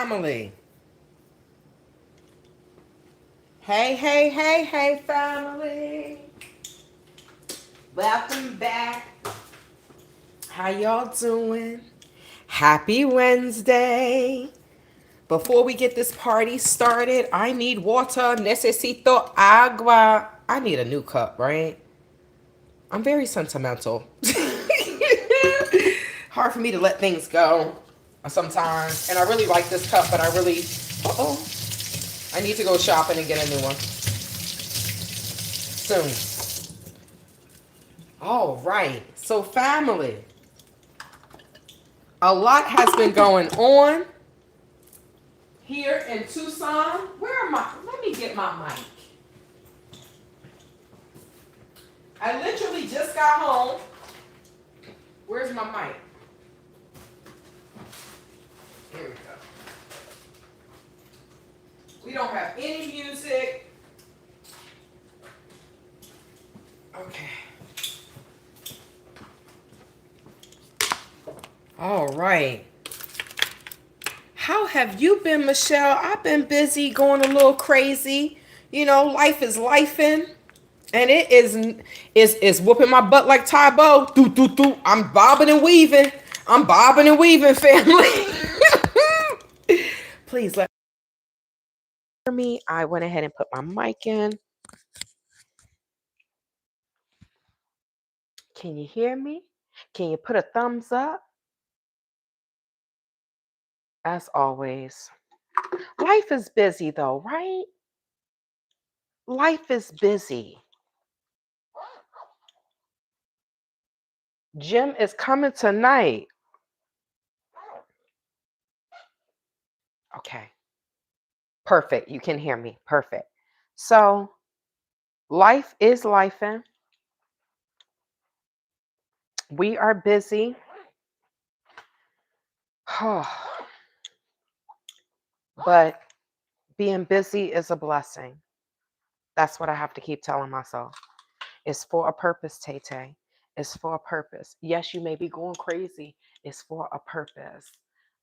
family. Hey, hey, hey, hey, family. Welcome back. How y'all doing? Happy Wednesday. Before we get this party started, I need water. Necesito agua. I need a new cup, right? I'm very sentimental. Hard for me to let things go sometimes. And I really like this cup, but I really, I need to go shopping and get a new one soon. All right. So, family, a lot has been going on here in Tucson. Where am I? Let me get my mic. I literally just got home. Where's my mic? Here we go. We don't have any music. Okay. All right. How have you been, Michelle? I've been busy, going a little crazy. You know, life is lifing. And it is whooping my butt like Tybo. Doo, doo, doo. I'm bobbing and weaving. I'm bobbing and weaving, family. Please let me. I went ahead and put my mic in. Can you hear me? Can you put a thumbs up? As always. Life is busy though, right? Life is busy. Jim is coming tonight. Okay. Perfect. You can hear me. Perfect. So, life is lifing. We are busy. But being busy is a blessing. That's what I have to keep telling myself. It's for a purpose, Tay Tay. It's for a purpose. Yes, you may be going crazy. It's for a purpose.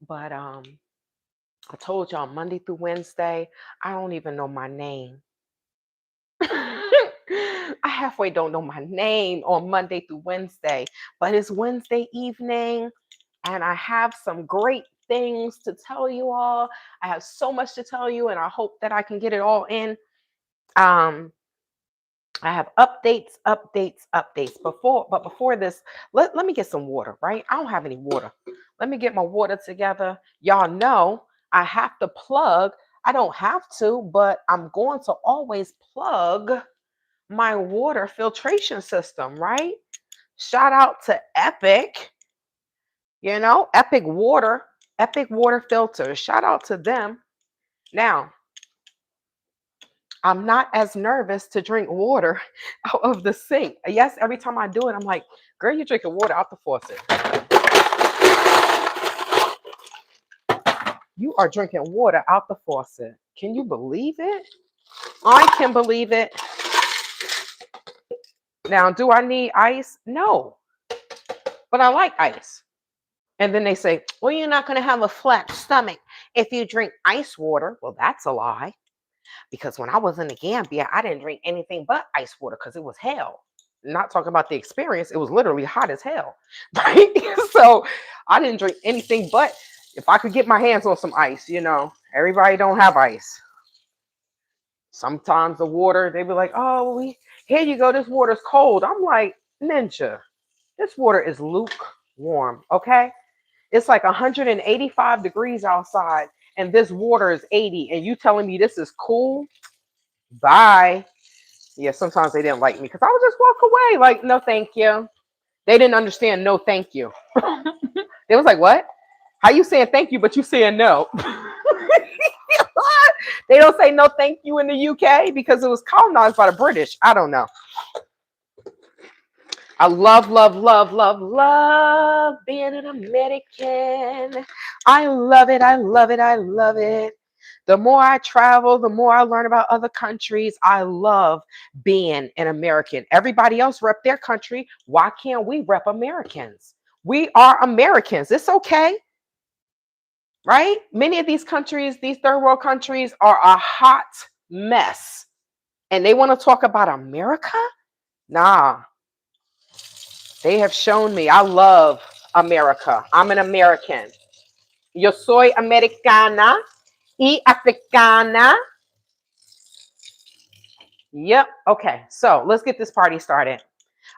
But I told y'all Monday through Wednesday, I don't even know my name. I halfway don't know my name on Monday through Wednesday, but it's Wednesday evening and I have some great things to tell you all. I have so much to tell you and I hope that I can get it all in. I have updates. Before this, let me get some water, right? I don't have any water. Let me get my water together. Y'all know I have to plug. I don't have to, but I'm going to always plug my water filtration system, right? Shout out to Epic, Epic water filters. Shout out to them. Now, I'm not as nervous to drink water out of the sink. Yes, every time I do it, I'm like, girl, you're drinking water out the faucet. You are drinking water out the faucet. Can you believe it? I can believe it. Now, do I need ice? No, but I like ice. And then they say, well, you're not going to have a flat stomach if you drink ice water. Well, that's a lie. Because when I was in the Gambia, I didn't drink anything but ice water because it was hell. Not talking about the experience. It was literally hot as hell. Right? So I didn't drink anything but if I could get my hands on some ice, everybody don't have ice. Sometimes the water, they be like, oh, here you go. This water's cold. I'm like, ninja, this water is lukewarm. Okay. It's like 185 degrees outside and this water is 80 and you telling me this is cool? Bye. Yeah, sometimes they didn't like me because I would just walk away like, no, thank you. They didn't understand no, thank you. They was like, what? How you saying thank you, but you saying no? They don't say no, thank you in the UK because it was colonized by the British. I don't know. I love being an American. I love it. I love it. I love it. The more I travel, the more I learn about other countries. I love being an American. Everybody else rep their country. Why can't we rep Americans? We are Americans. It's okay. right? Many of these countries, these third world countries, are a hot mess. And they want to talk about America? Nah, they have shown me I love America. I'm an American. Yo soy americana y africana. Yep. Okay. So let's get this party started.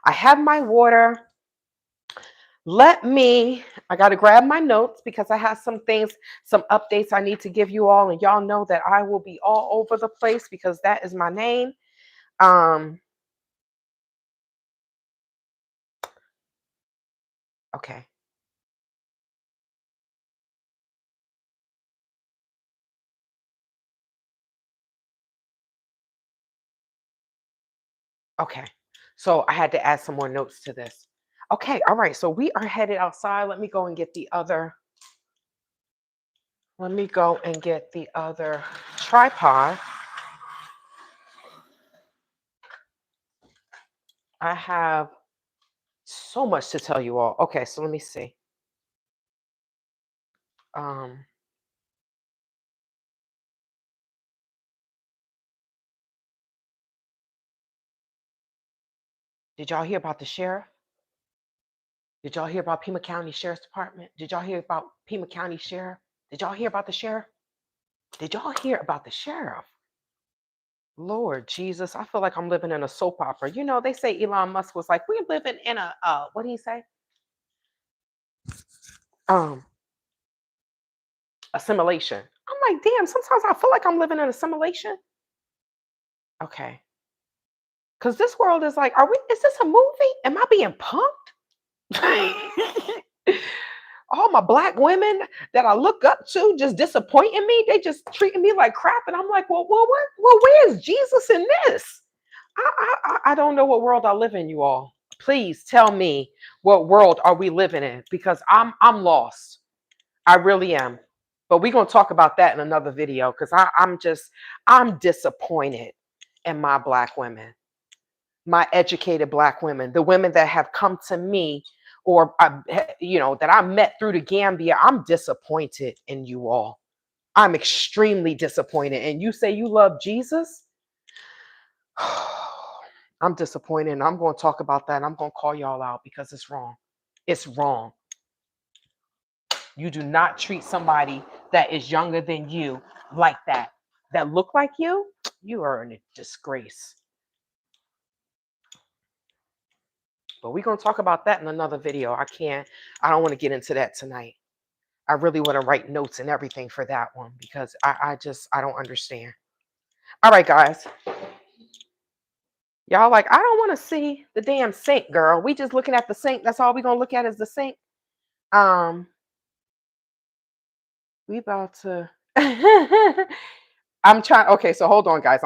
I have my water. I got to grab my notes because I have some things, some updates I need to give you all. And y'all know that I will be all over the place because that is my name. Okay. Okay. So I had to add some more notes to this. Okay. All right. So we are headed outside. Let me go and get the other. Let me go and get the other tripod. I have so much to tell you all. Okay. So let me see. Um, did y'all hear about the sheriff? Did y'all hear about Pima County Sheriff's Department? Did y'all hear about Pima County Sheriff? Did y'all hear about the sheriff? Did y'all hear about the sheriff? Lord Jesus, I feel like I'm living in a soap opera. You know, they say Elon Musk was like, we're living in a what do you say? Um, assimilation. I'm like, damn, sometimes I feel like I'm living in a simulation. Okay. Cause this world is like, is this a movie? Am I being punked? All my black women that I look up to just disappointing me. They just treating me like crap. And I'm like, where's Jesus in this? I don't know what world I live in, you all. Please tell me what world are we living in? Because I'm lost. I really am. But we're gonna talk about that in another video because I'm disappointed in my black women, my educated black women, the women that have come to me or that I met through the Gambia. I'm disappointed in you all. I'm extremely disappointed. And you say you love Jesus? I'm disappointed. And I'm going to talk about that. And I'm going to call y'all out because it's wrong. It's wrong. You do not treat somebody that is younger than you like that. That look like you. You are in a disgrace. But we're going to talk about that in another video. I don't want to get into that tonight. I really want to write notes and everything for that one because I don't understand. All right, guys. Y'all like, I don't want to see the damn sink, girl. We just looking at the sink. That's all we're going to look at is the sink. We about to, I'm trying. Okay, so hold on, guys.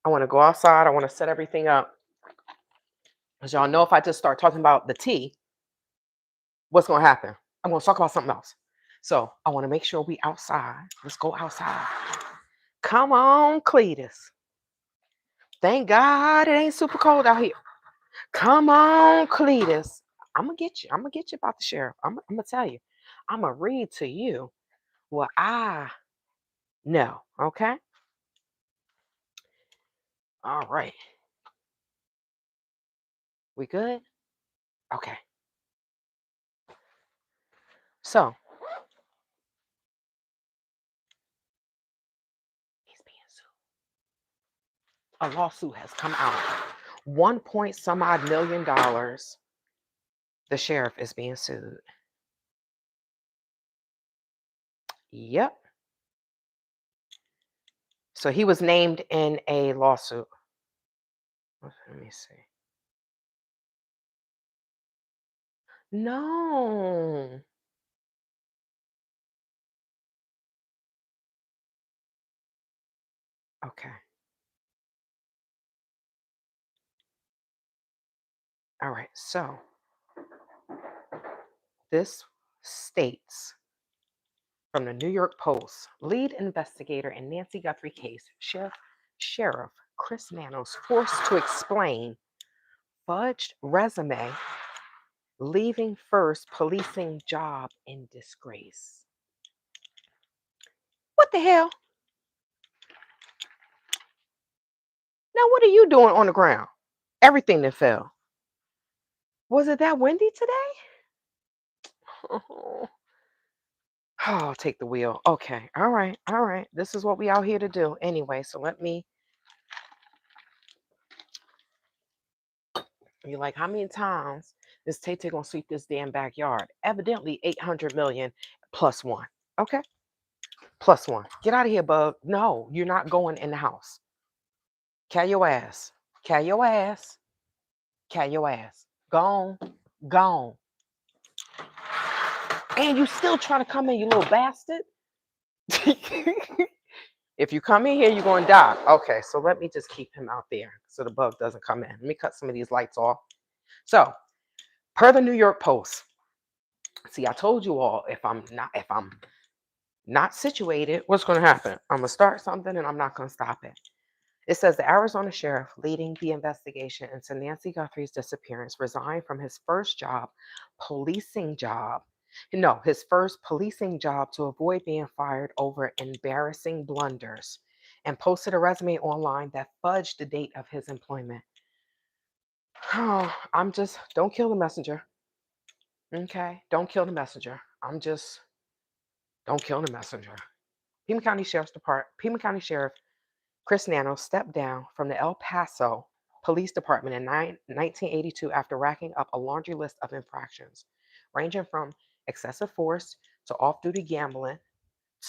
I want to go outside. I want to set everything up. Because y'all know if I just start talking about the tea, what's going to happen? I'm going to talk about something else. So I want to make sure we outside. Let's go outside. Come on, Cletus. Thank God it ain't super cold out here. Come on, Cletus. I'm going to get you. I'm going to get you about the sheriff. I'm going to tell you. I'm going to read to you what I know. Okay? All right. We good? Okay. So he's being sued. A lawsuit has come out. 1 point some odd million dollars. The sheriff is being sued. Yep. So he was named in a lawsuit. Let me see. No. Okay. All right. So this states from the New York Post, lead investigator in Nancy Guthrie case, Sheriff Chris Manos forced to explain fudged resume Leaving first policing job in disgrace. What the hell? Now, what are you doing on the ground? Everything that fell. Was it that windy today? Oh, I'll take the wheel. Okay. All right. All right. This is what we out here to do. Anyway, so let me. You're like, how many times is Tay Tay gonna sweep this damn backyard? Evidently 800 million plus one. Okay. Plus one. Get out of here, bug. No, you're not going in the house. Carry your ass. Carry your ass. Carry your ass. Gone. Gone. And you still trying to come in, you little bastard. If you come in here, you're going to die. Okay, so let me just keep him out there so the bug doesn't come in. Let me cut some of these lights off. So, per the New York Post, see, I told you all if I'm not situated, what's going to happen? I'm going to start something and I'm not going to stop it. It says the Arizona sheriff leading the investigation into Nancy Guthrie's disappearance resigned from his first policing job to avoid being fired over embarrassing blunders and posted a resume online that fudged the date of his employment. Oh, don't kill the messenger. Okay, don't kill the messenger. Don't kill the messenger. Pima County Sheriff Chris Nano stepped down from the El Paso Police Department in 1982 after racking up a laundry list of infractions, ranging from excessive force to off-duty gambling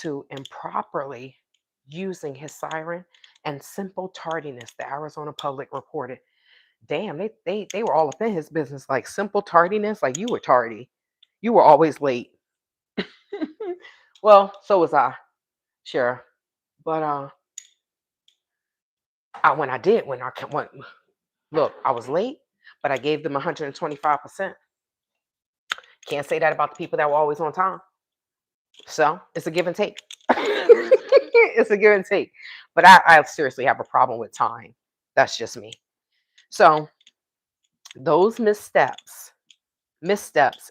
to improperly using his siren and simple tardiness, the Arizona Public reported. Damn, they were all up in his business, like simple tardiness, like you were tardy. You were always late. Well, so was I, Sheriff. But when look, I was late, but I gave them 125%. Can't say that about the people that were always on time. So it's a give and take. It's a give and take. But I seriously have a problem with time. That's just me. So those missteps,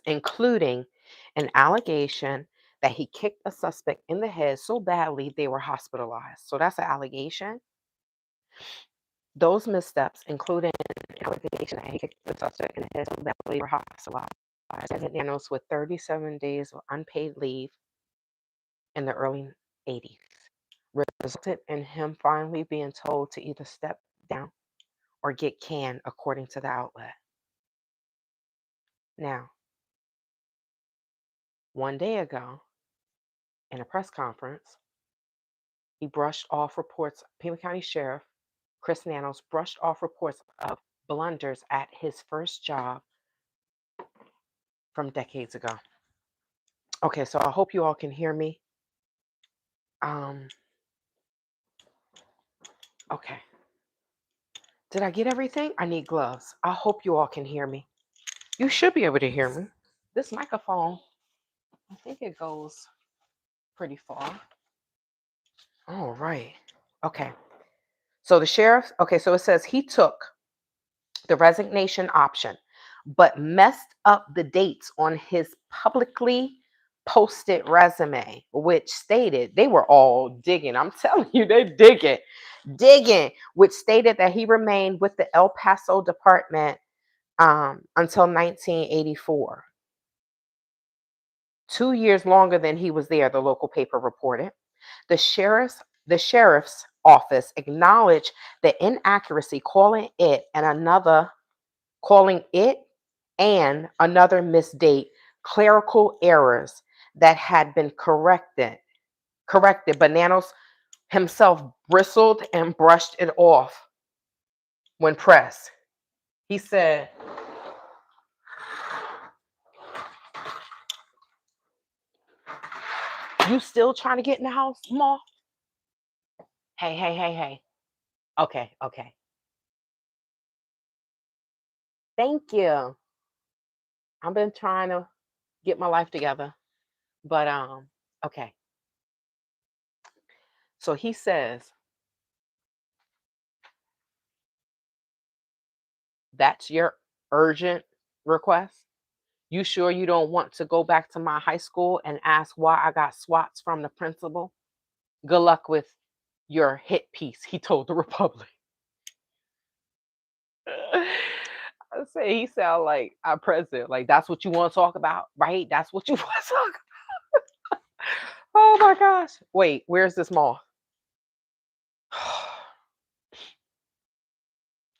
including an allegation that he kicked a suspect in the head so badly they were hospitalized. So that's an allegation. Those missteps, including an allegation that he kicked the suspect in the head so badly they were hospitalized, and with 37 days of unpaid leave in the early 80s, resulted in him finally being told to either step down or get canned, according to the outlet. Now, one day ago, in a press conference, he brushed off reports. Pima County Sheriff Chris Nanos brushed off reports of blunders at his first job from decades ago. Okay, so I hope you all can hear me. Okay. Did I get everything? I need gloves. I hope you all can hear me. You should be able to hear me. This microphone, I think it goes pretty far. All right. Okay. So the sheriff, so it says he took the resignation option, but messed up the dates on his publicly posted resume, which stated they were all digging. I'm telling you, they digging, which stated that he remained with the El Paso department until 1984. 2 years longer than he was there, the local paper reported. The sheriff's office acknowledged the inaccuracy, calling it and another misdate clerical errors that had been corrected. But Nanos himself bristled and brushed it off when pressed. He said, "You still trying to get in the house, Ma? Hey. Okay. Thank you. I've been trying to get my life together. But okay." So he says, "That's your urgent request?" You sure you don't want to go back to my high school and ask why I got swats from the principal? Good luck with your hit piece, he told the Republic. I say he sound like our president. Like that's what you want to talk about, right? That's what you want to talk about. Oh my gosh. Wait, where's this mall?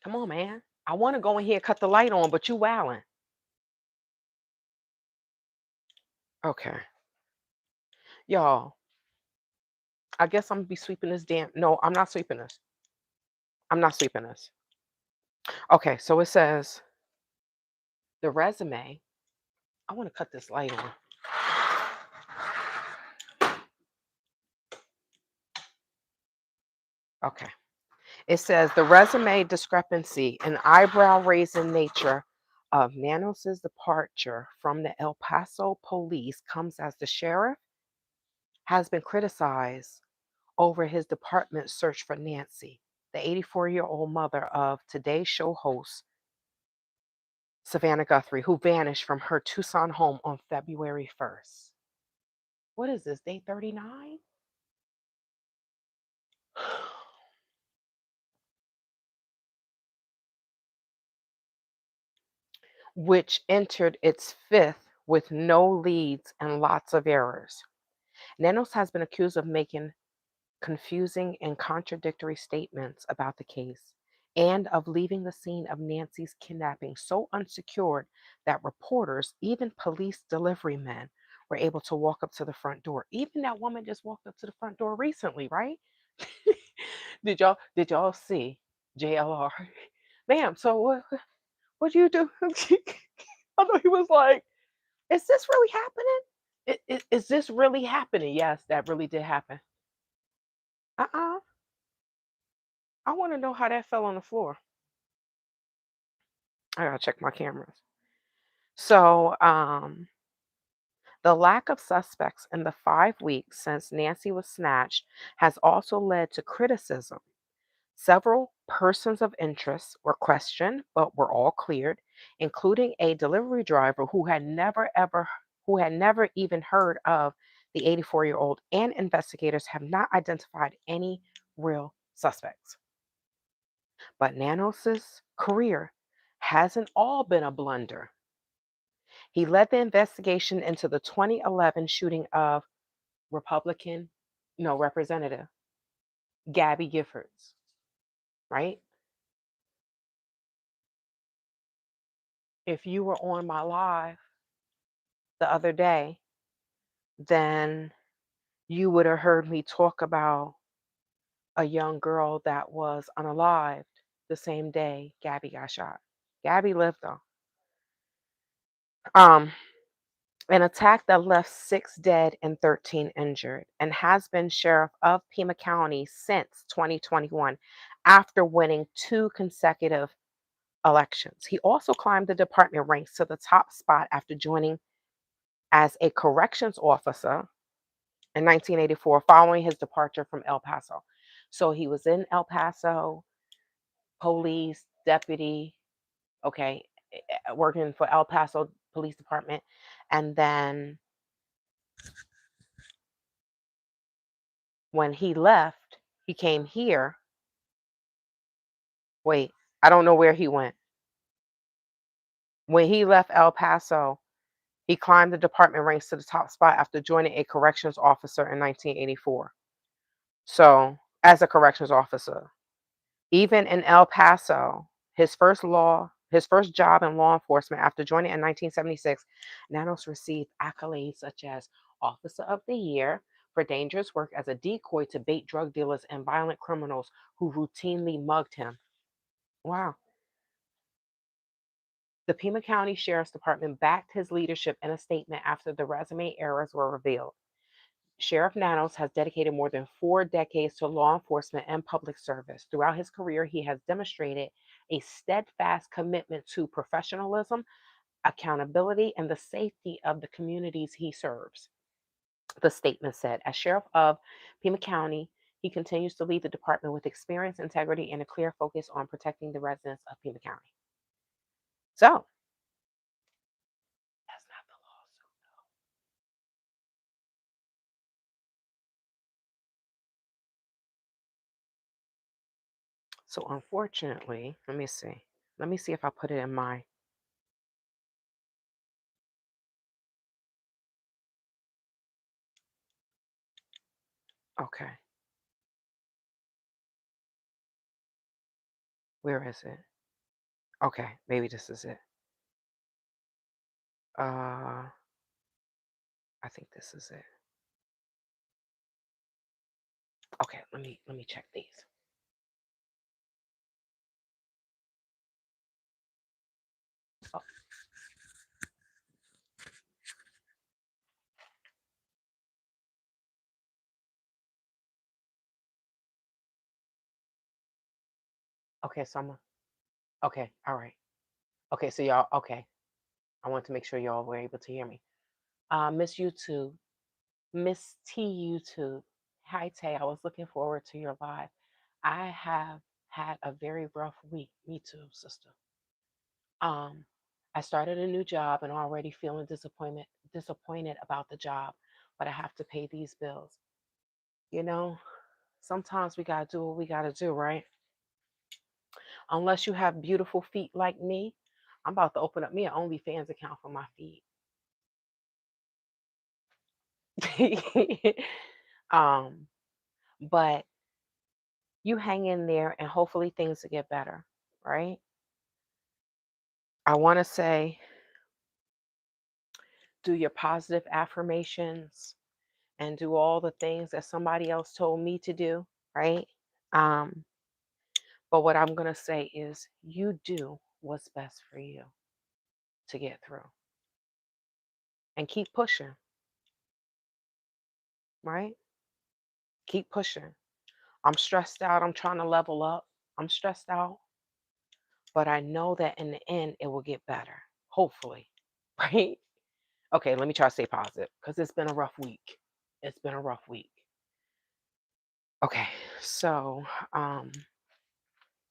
Come on, man. I want to go in here and cut the light on, but you wowing. Okay. Y'all, I guess I'm gonna be sweeping this damn. No, I'm not sweeping this. I'm not sweeping this. Okay, so it says the resume. I want to cut this light on. Okay. It says the resume discrepancy and eyebrow raising nature of Nanos's departure from the El Paso police comes as the sheriff has been criticized over his department's search for Nancy, the 84-year-old mother of Today's Show host Savannah Guthrie, who vanished from her Tucson home on February 1st. What is this, day 39? Which entered its fifth with no leads and lots of errors. Nanos has been accused of making confusing and contradictory statements about the case and of leaving the scene of Nancy's kidnapping so unsecured that reporters, even police delivery men, were able to walk up to the front door. Even that woman just walked up to the front door recently, right? Did y'all see JLR? Ma'am, so what do you do? I know he was like, is this really happening? Is this really happening? Yes, that really did happen. Uh-uh. I want to know how that fell on the floor. I gotta check my cameras. So, the lack of suspects in the 5 weeks since Nancy was snatched has also led to criticism. Several persons of interest were questioned, but were all cleared, including a delivery driver who had never even heard of the 84-year-old, and investigators have not identified any real suspects. But Nanos's career hasn't all been a blunder. He led the investigation into the 2011 shooting of Republican, no, Representative Gabby Giffords, right? If you were on my live the other day, then you would have heard me talk about a young girl that was unalived the same day Gabby got shot. Gabby lived though. Um, an attack that left 6 dead and 13 injured, and has been sheriff of Pima County since 2021 after winning 2 consecutive elections. He also climbed the department ranks to the top spot after joining as a corrections officer in 1984 following his departure from El Paso. So he was in El Paso, police, deputy, okay, working for El Paso Police Department. And then when he left, he came here. Wait, I don't know where he went. When he left El Paso, he climbed the department ranks to the top spot after joining a corrections officer in 1984. So, as a corrections officer, even in El Paso, his first job in law enforcement after joining in 1976, Nanos received accolades such as Officer of the Year for dangerous work as a decoy to bait drug dealers and violent criminals who routinely mugged him. Wow. The Pima County Sheriff's Department backed his leadership in a statement after the resume errors were revealed. Sheriff Nanos has dedicated more than 4 decades to law enforcement and public service. Throughout his career, he has demonstrated a steadfast commitment to professionalism, accountability, and the safety of the communities he serves. The statement said, as sheriff of Pima County, he continues to lead the department with experience, integrity, and a clear focus on protecting the residents of Pima County. So, So unfortunately, let me see. Let me see if I put it in my. Okay, where is it? Okay, maybe this is it. I think this is it. Okay, let me check these. Oh, okay, so okay, all right. Okay, so y'all, okay. I want to make sure y'all were able to hear me. Miss YouTube, Miss T YouTube. Hi Tay, I was looking forward to your live. I have had a very rough week. Me too, sister. Um, I started a new job and already feeling disappointed about the job, but I have to pay these bills. You know, sometimes we gotta do what we gotta do, right? Unless you have beautiful feet like me, I'm about to open up me an OnlyFans account for my feet. um, but you hang in there and hopefully things will get better, right? I want to say do your positive affirmations and do all the things that somebody else told me to do, right? Um, but what I'm going to say is you do what's best for you to get through and keep pushing, right? Keep pushing. I'm stressed out. I'm trying to level up. I'm stressed out, but I know that in the end it will get better, hopefully, right? Okay, let me try to stay positive because it's been a rough week. It's been a rough week. Okay, so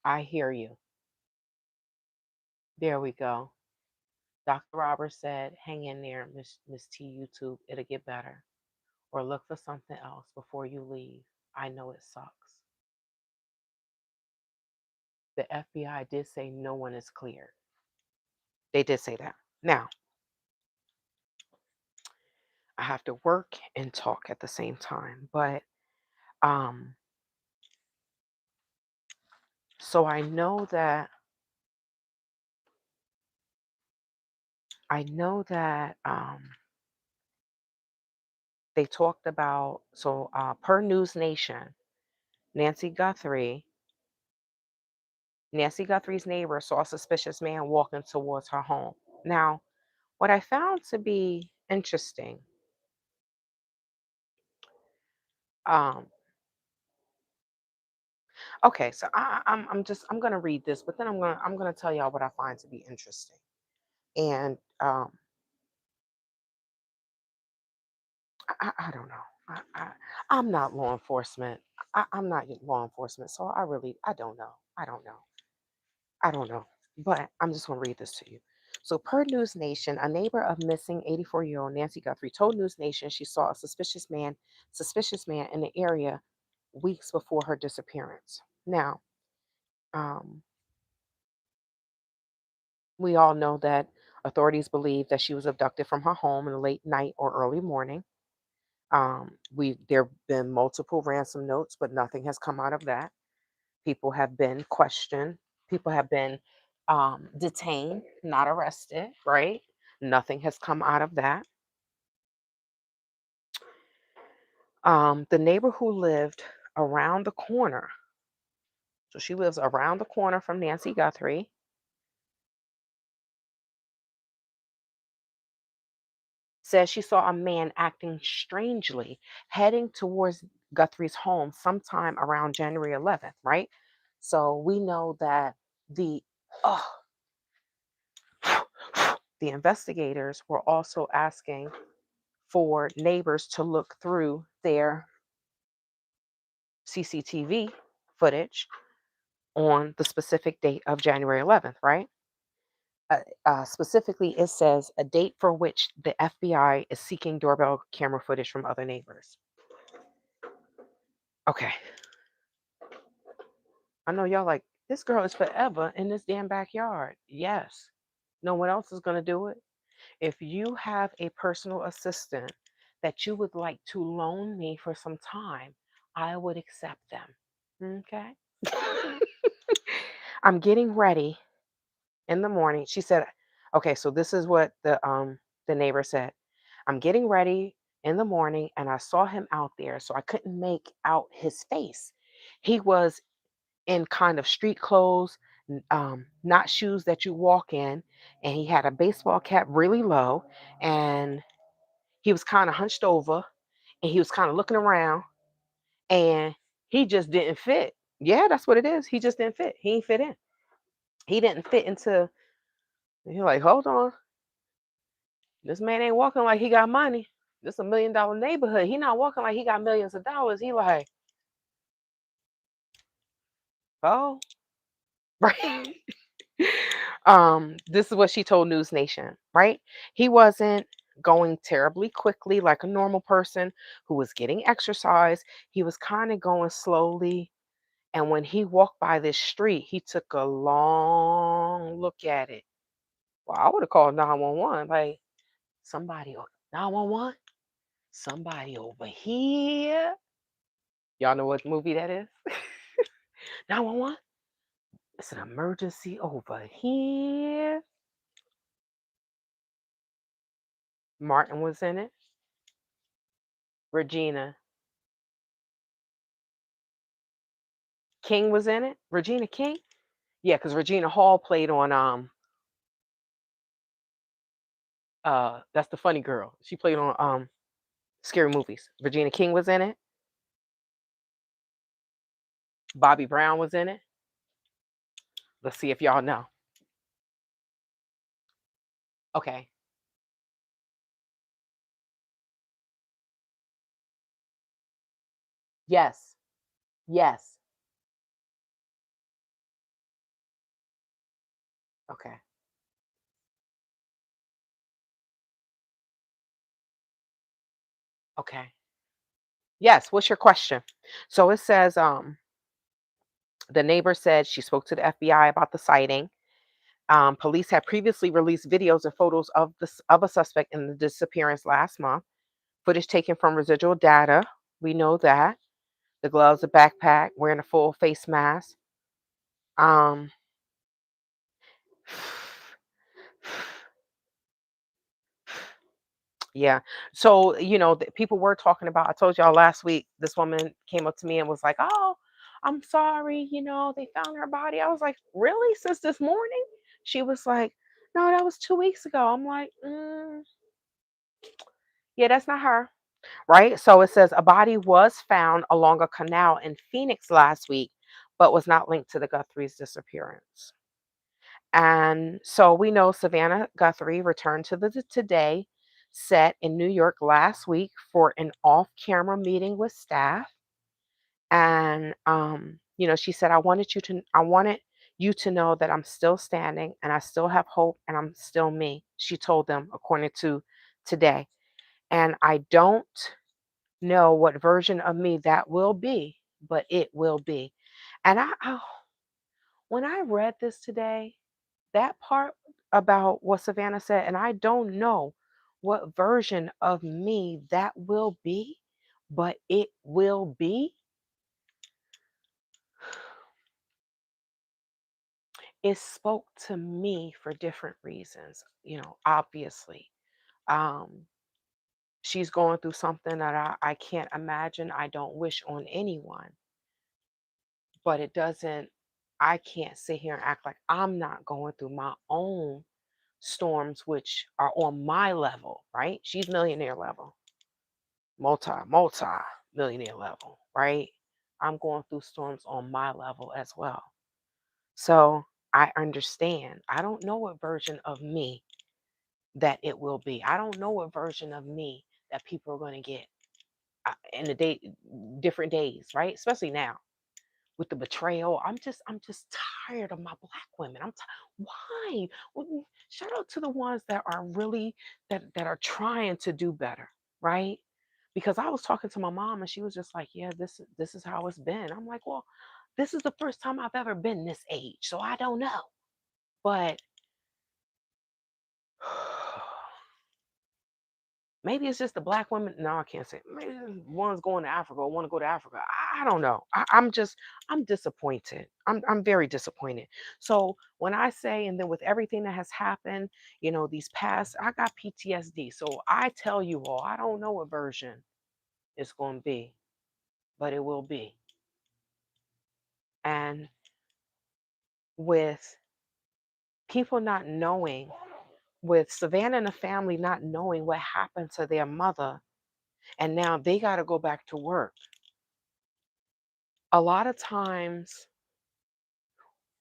I hear you. There we go. Dr. Roberts said, hang in there, Miss T YouTube. It'll get better. Or look for something else before you leave. I know it sucks. The FBI did say no one is cleared. They did say that. Now, I have to work and talk at the same time. But um, so I know that they talked about, so per News Nation, Nancy Guthrie, Nancy Guthrie's neighbor saw a suspicious man walking towards her home. Now, what I found to be interesting, um, okay, so I'm gonna read this, but then I'm gonna tell y'all what I find to be interesting. And I don't know. I'm not law enforcement. I'm not law enforcement, so I don't know. I don't know. I don't know. But I'm just gonna read this to you. So per News Nation, a neighbor of missing 84-year-old Nancy Guthrie told News Nation she saw a suspicious man in the area weeks before her disappearance. Now, um, we all know that authorities believe that she was abducted from her home in the late night or early morning. We there have been multiple ransom notes, but nothing has come out of that. People have been questioned. People have been detained, not arrested, right? Nothing has come out of that. The neighbor who lived around the corner, so she lives around the corner from Nancy Guthrie, says she saw a man acting strangely heading towards Guthrie's home sometime around January 11th, right? So we know that the oh, the investigators were also asking for neighbors to look through their CCTV footage on the specific date of January 11th, right? Specifically, it says a date for which the FBI is seeking doorbell camera footage from other neighbors. Okay. I know y'all like, This girl is forever in this damn backyard. Yes. No one else is going to do it. If you have a personal assistant that you would like to loan me for some time, I would accept them. Okay. I'm getting ready in the morning. She said, okay, so this is what the neighbor said. I'm getting ready in the morning and I saw him out there, so I couldn't make out his face. He was in kind of street clothes, not shoes that you walk in, and he had a baseball cap really low, and he was kind of hunched over, and he was kind of looking around, and he just didn't fit. Yeah, that's what it is. He just didn't fit. He ain't fit in. He didn't fit into. You're like, hold on, this man ain't walking like he got money. This $1 million neighborhood. He not walking like he got millions of dollars. He like, oh, right. This is what she told News Nation, right? He wasn't going terribly quickly like a normal person who was getting exercise. He was kind of going slowly. And when he walked by this street, he took a long look at it. Well, I would have called 911. Like, somebody, 911, somebody over here. Y'all know what movie that is? 911, it's an emergency over here. Martin was in it. Regina King was in it. Regina King? Yeah, because Regina Hall played on that's the funny girl. She played on scary movies. Regina King was in it. Bobby Brown was in it. Let's see if y'all know. Okay. Yes. Yes. Okay. Okay. Yes. What's your question? So it says the neighbor said she spoke to the FBI about the sighting. Police had previously released videos and photos of of a suspect in the disappearance last month. Footage taken from residual data. We know that. The gloves, the backpack, wearing a full face mask. Um, yeah. So, people were talking about, I told y'all last week, this woman came up to me and was like, oh, I'm sorry, they found her body. I was like, really? Since this morning? She was like, no, that was 2 weeks ago. I'm like, yeah, that's not her. Right. So it says a body was found along a canal in Phoenix last week, but was not linked to the Guthrie's disappearance. And so we know Savannah Guthrie returned to the Today set in New York last week for an off camera meeting with staff. And, she said, I wanted you to know that I'm still standing and I still have hope and I'm still me. She told them, according to Today. And I don't know what version of me that will be, but it will be. And when I read this today, that part about what Savannah said, and I don't know what version of me that will be, but it will be. It spoke to me for different reasons, obviously. Um, she's going through something that I can't imagine. I don't wish on anyone, but I can't sit here and act like I'm not going through my own storms, which are on my level, right? She's millionaire level, multi millionaire level, right? I'm going through storms on my level as well. So I understand. I don't know what version of me that it will be. I don't know what version of me that people are going to get in the day, different days, right? Especially now with the betrayal. I'm just tired of my black women. Why? Shout out to the ones that are really that are trying to do better, right? Because I was talking to my mom and she was just like, "Yeah, this is how it's been." I'm like, "Well, This is the first time I've ever been this age, so I don't know. But maybe it's just the black women. No, I can't say. Maybe one's going to Africa or want to go to Africa. I don't know. I'm disappointed. I'm very disappointed. So when I say, and then with everything that has happened, these past, I got PTSD. So I tell you all, I don't know what version it's going to be, but it will be. And with people not knowing, with Savannah and the family not knowing what happened to their mother, and now they got to go back to work. A lot of times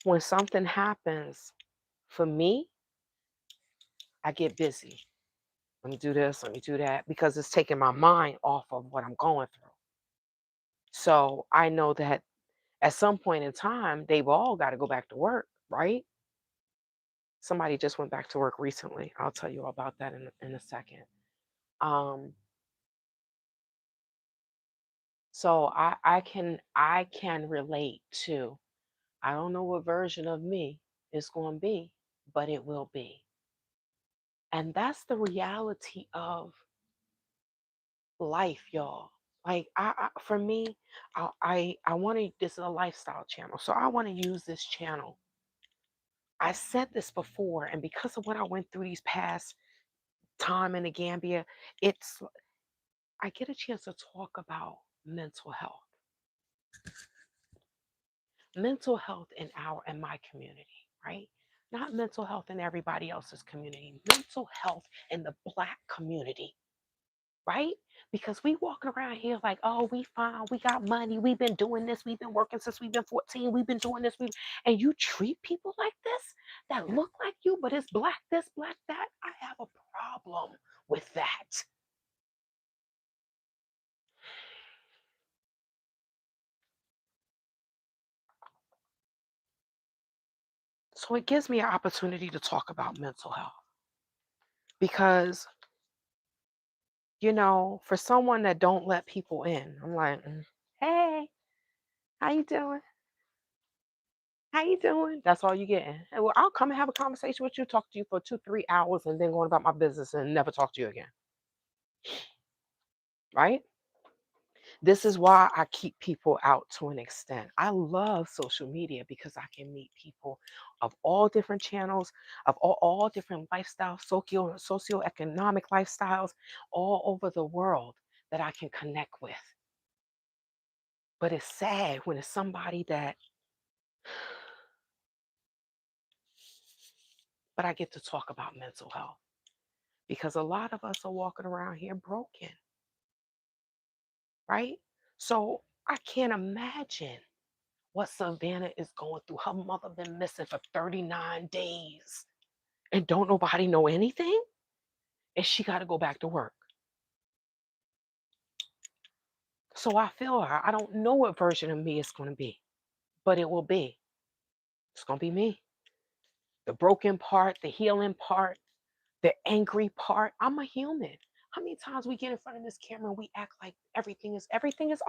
when something happens for me, I get busy. Let me do this, let me do that, because it's taking my mind off of what I'm going through. So I know that at some point in time, they've all got to go back to work, right? Somebody just went back to work recently. I'll tell you all about that in a second. Um, so I can relate to. I don't know what version of me it's going to be, but it will be. And that's the reality of life, y'all. Like for me, I want to. This is a lifestyle channel, so I want to use this channel. I said this before, and because of what I went through these past time in the Gambia, it's I get a chance to talk about mental health in my community, right? Not mental health in everybody else's community, mental health in the Black community, right? Because we walking around here like, oh, we fine, we got money, we've been doing this, we've been working since we've been 14, we've been doing this, and you treat people like this that look like you, but it's Black this, Black that. I have a problem with that. So it gives me an opportunity to talk about mental health because for someone that don't let people in, I'm like, hey, how you doing? How you doing? That's all you getting. And well, I'll come and have a conversation with you, talk to you for 2, 3 hours, and then going about my business and never talk to you again. Right? This is why I keep people out to an extent. I love social media because I can meet people of all different channels, of all different lifestyles, socioeconomic lifestyles, all over the world that I can connect with. But it's sad when it's somebody that, but I get to talk about mental health because a lot of us are walking around here broken, right? So I can't imagine what Savannah is going through. Her mother been missing for 39 days and don't nobody know anything, and she got to go back to work. So I feel her. I don't know what version of me it's going to be, but it will be. It's going to be me. The broken part, the healing part, the angry part. I'm a human. How many times we get in front of this camera and we act like everything is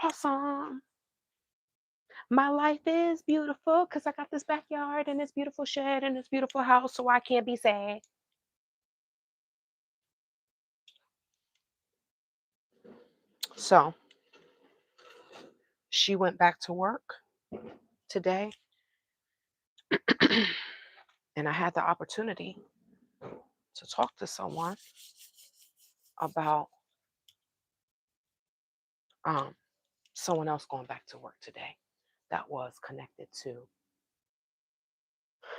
awesome? My life is beautiful because I got this backyard and this beautiful shed and this beautiful house, so I can't be sad. So she went back to work today, and I had the opportunity to talk to someone about um, someone else going back to work today that was connected to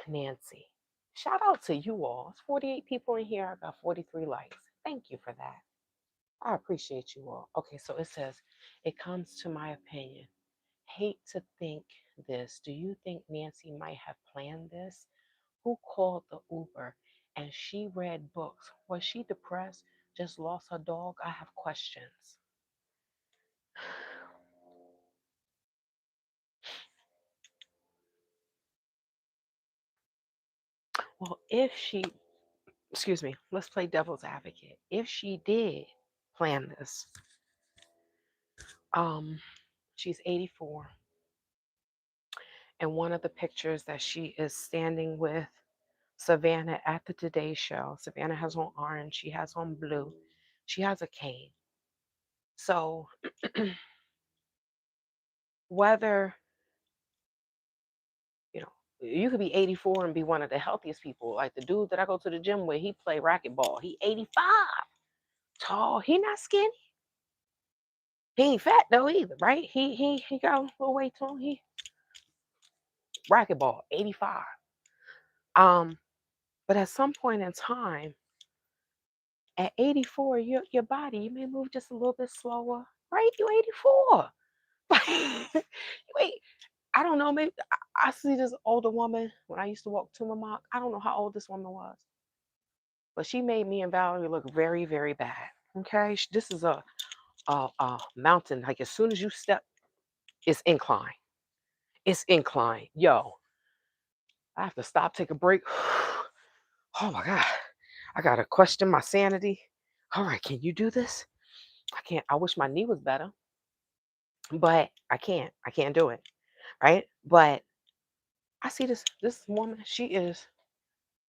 Nancy. Shout out to you all. It's 48 people in here. I got 43 likes. Thank you for that. I appreciate you all. Okay, so it says, it comes to my opinion. Hate to think this. Do you think Nancy might have planned this? Who called the Uber? And she read books. Was she depressed? Just lost her dog? I have questions. Well, if she, excuse me, let's play devil's advocate. If she did plan this, um, she's 84. And one of the pictures that she is standing with Savannah at the Today Show. Savannah has on orange, she has on blue, she has a cane. So whether, you know, you could be 84 and be one of the healthiest people. Like the dude that I go to the gym with, he play racquetball. He 85, tall. He not skinny. He ain't fat though either, right? He got a little weight to him. He racquetball, 85. But at some point in time, at 84, your body, you may move just a little bit slower, right? You 84. Wait, I don't know. Maybe I see this older woman when I used to walk to my mom. I don't know how old this woman was, but she made me and Valerie look very, very bad. Okay, this is a mountain. Like as soon as you step, it's incline. It's incline. Yo, I have to stop, take a break. Oh my god, I gotta question my sanity. All right, can you do this? I can't. I wish my knee was better, but I can't. I can't do it. Right? But I see this woman. She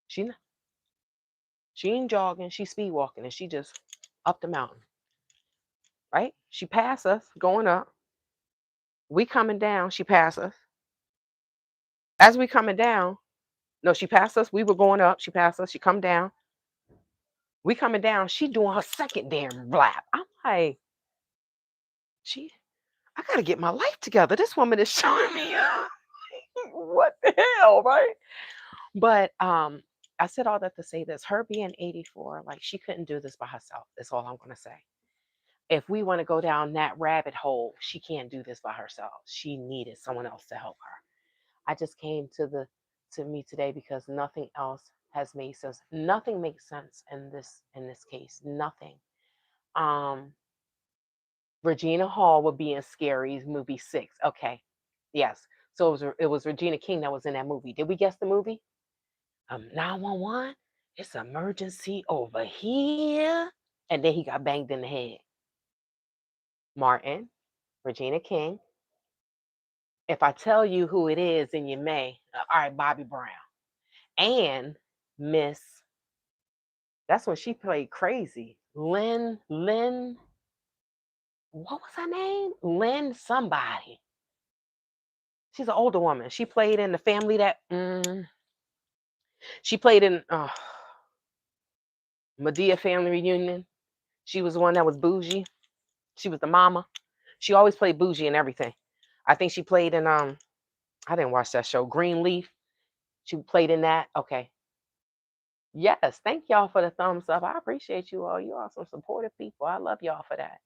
she ain't jogging. She's speed walking, and she just up the mountain. Right? She passed us going up. We coming down. She passed us. As we coming down, no, she passed us. We were going up. She passed us. She come down. We coming down. She doing her second damn lap. I'm like, she. I gotta get my life together. This woman is showing me what the hell, right? But I said all that to say this. Her being 84, like she couldn't do this by herself. That's all I'm gonna say. If we want to go down that rabbit hole, she can't do this by herself. She needed someone else to help her. I just came to me today because nothing else has made sense. Nothing makes sense in this case. Nothing. Um, Regina Hall would be in Scary's movie 6. Okay. Yes. So it was Regina King that was in that movie. Did we guess the movie? 911. It's emergency over here. And then he got banged in the head. Martin, Regina King. If I tell you who it is, then you may. All right, Bobby Brown. And Miss, that's when she played crazy. Lynn, what was her name? Lynn somebody. She's an older woman. She played in the family that, she played in Medea Family Reunion. She was the one that was bougie. She was the mama. She always played bougie and everything. I think she played in, I didn't watch that show, Greenleaf. She played in that. Okay. Yes, thank y'all for the thumbs up. I appreciate you all. You are some supportive people. I love y'all for that.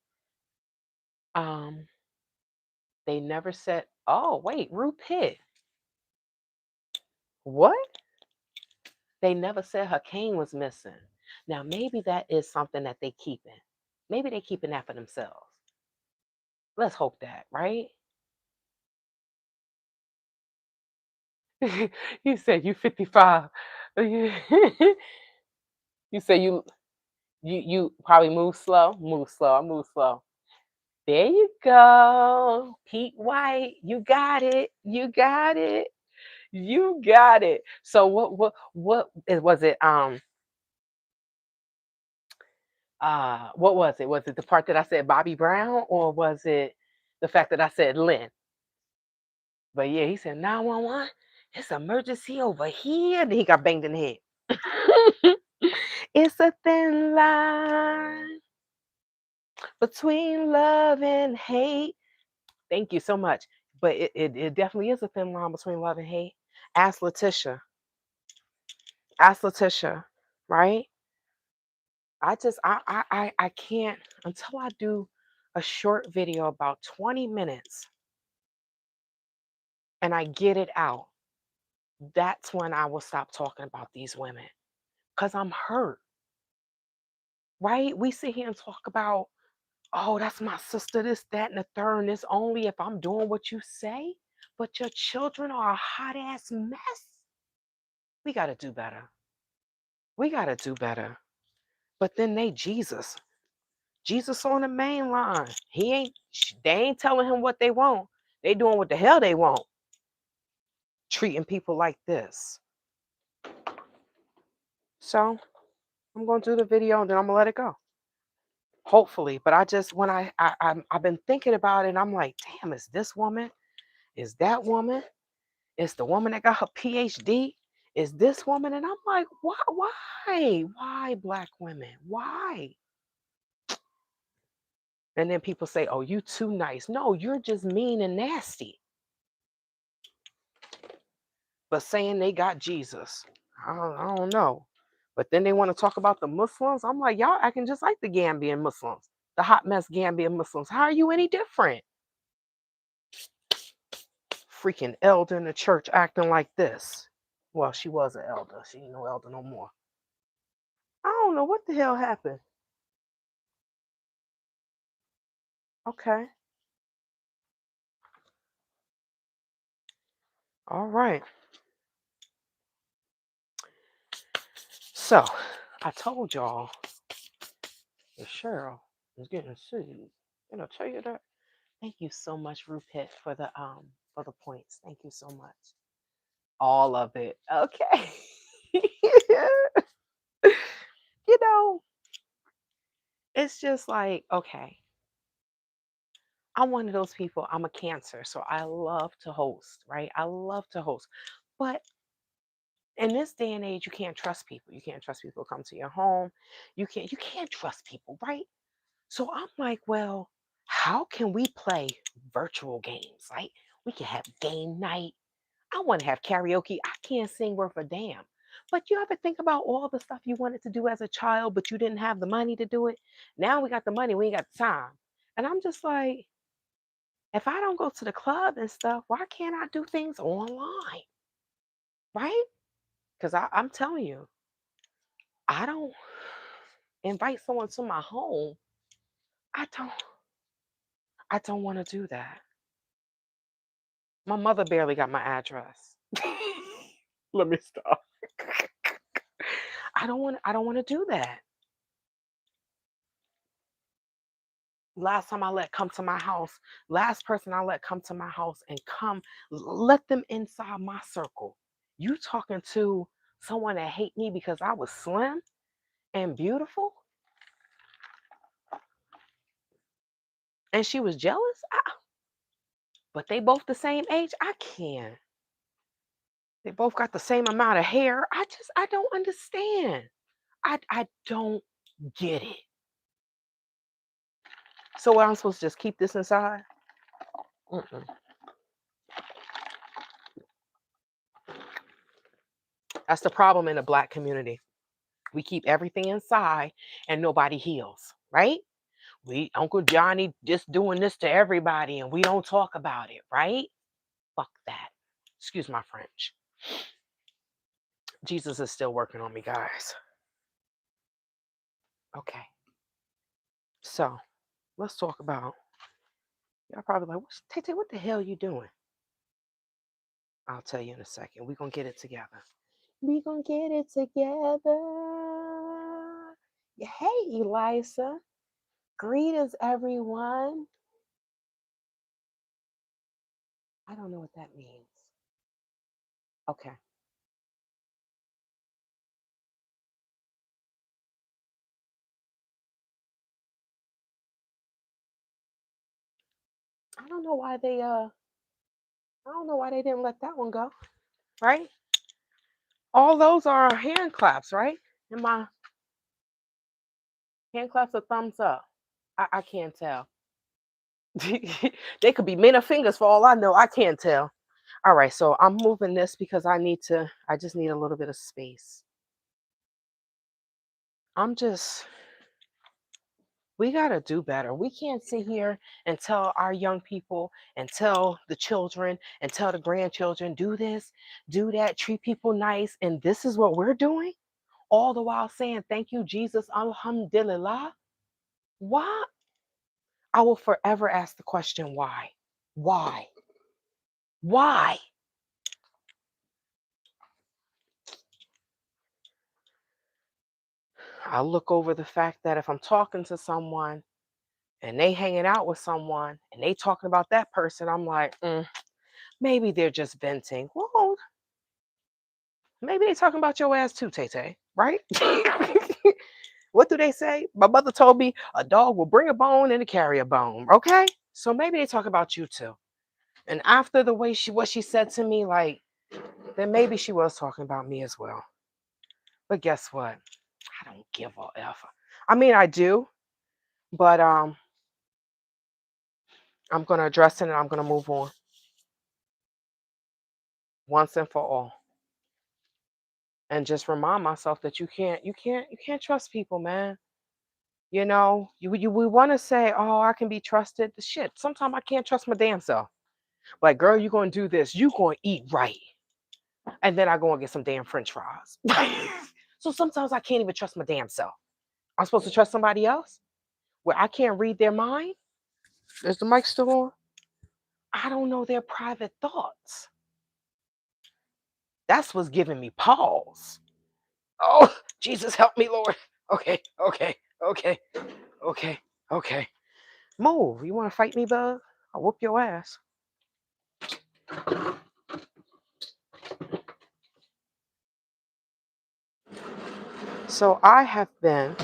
Um, they never said, oh, wait, Rue Pitt. What? They never said her cane was missing. Now, maybe that is something that they keeping. Maybe they keeping that for themselves. Let's hope that, right? You said you 55. You you say you probably move slow. Move slow. I move slow. There you go. Pete White. You got it. You got it. You got it. So was it what was it? Was it the part that I said Bobby Brown or was it the fact that I said Lynn? But yeah, he said 911. It's emergency over here. Then he got banged in the head. It's a thin line between love and hate. Thank you so much. But it definitely is a thin line between love and hate. Ask Letitia. Ask Letitia, right? I can't until I do a short video about 20 minutes and I get it out. That's when I will stop talking about these women because I'm hurt, right? We sit here and talk about, oh, that's my sister, this, that, and the third, and it's only if I'm doing what you say, but your children are a hot ass mess. We got to do better. We got to do better. But then they Jesus on the main line. They ain't telling him what they want. They doing what the hell they want. treating people like this. So I'm going to do the video and then I'm going to let it go. Hopefully. But I just, when I've been thinking about it and I'm like, damn, is this woman? Is that woman? Is the woman that got her PhD? Is this woman? And I'm like, why Black women? Why? And then people say, oh, you too nice. No, you're just mean and nasty. But saying they got Jesus, I don't know. But then they want to talk about the Muslims. I'm like, y'all acting just like the Gambian Muslims, the hot mess Gambian Muslims. How are you any different? Freaking elder in the church acting like this. Well, she was an elder. She ain't no elder no more. I don't know what the hell happened. Okay. All right. So I told y'all that Cheryl is getting sued. And I'll tell you that. Thank you so much, Rupit, for the points. Thank you so much. All of it. Okay. You know, it's just like, okay. I'm one of those people. I'm a Cancer, so I love to host, right? I love to host. But in this day and age, you can't trust people. You can't trust people to come to your home. You can't trust people, right? So I'm like, well, how can we play virtual games? Right? We can have game night. I want to have karaoke. I can't sing worth a damn. But you ever think about all the stuff you wanted to do as a child, but you didn't have the money to do it? Now we got the money, we ain't got the time. And I'm just like, if I don't go to the club and stuff, why can't I do things online? Right? Because I'm telling you, I don't invite someone to my home. I don't I don't want to do that. My mother barely got my address. Let me stop. I don't want to do that. Last time I let come to my house, last person I let come to my house and come, let them inside my circle. You talking to someone that hate me because I was slim and beautiful and she was jealous? But they both the same age? I can't. They both got the same amount of hair. I don't understand. I don't get it. So what, I'm supposed to just keep this inside? Mm-mm. That's the problem in the Black community. We keep everything inside and nobody heals, right? We Uncle Johnny just doing this to everybody and we don't talk about it, right? Fuck that. Excuse my French. Jesus is still working on me, guys. Okay. So let's talk about, y'all probably like, Tay, what the hell are you doing? I'll tell you in a second. We're gonna get it together. We gonna get it together. Yeah, hey, Elisa. Greetings, everyone. I don't know what that means. Okay. I don't know why I don't know why they didn't let that one go. Right? All those are hand claps, right? And my hand claps are thumbs up. I can't tell. They could be middle fingers for all I know. I can't tell. All right, so I'm moving this because I just need a little bit of space. I'm just, we got to do better. We can't sit here and tell our young people and tell the children and tell the grandchildren, do this, do that, treat people nice. And this is what we're doing, all the while saying, thank you, Jesus, alhamdulillah. Why? I will forever ask the question, why? Why? Why? I look over the fact that if I'm talking to someone and they hanging out with someone and they talking about that person, I'm like, maybe they're just venting. Well, Maybe they talking about your ass too, Tay Tay, right? What do they say? My mother told me a dog will bring a bone and carry a bone. Okay, so maybe they talk about you too. And after the way what she said to me, like, then maybe she was talking about me as well. But guess what? I don't give a f. I mean, I do, but I'm gonna address it and I'm gonna move on once and for all, and just remind myself that you can't trust people, man. You know, we want to say, oh, I can be trusted. Shit, sometimes I can't trust my damn self. Like, girl, you gonna do this? You gonna eat right? And then I go and get some damn French fries. So sometimes I can't even trust my damn self. I'm supposed to trust somebody else where I can't read their mind. Is the mic still on? I don't know their private thoughts. That's what's giving me pause. Oh, Jesus, help me, Lord. Okay, okay, okay, okay, okay. Move. You want to fight me, bug? I'll whoop your ass. So I have been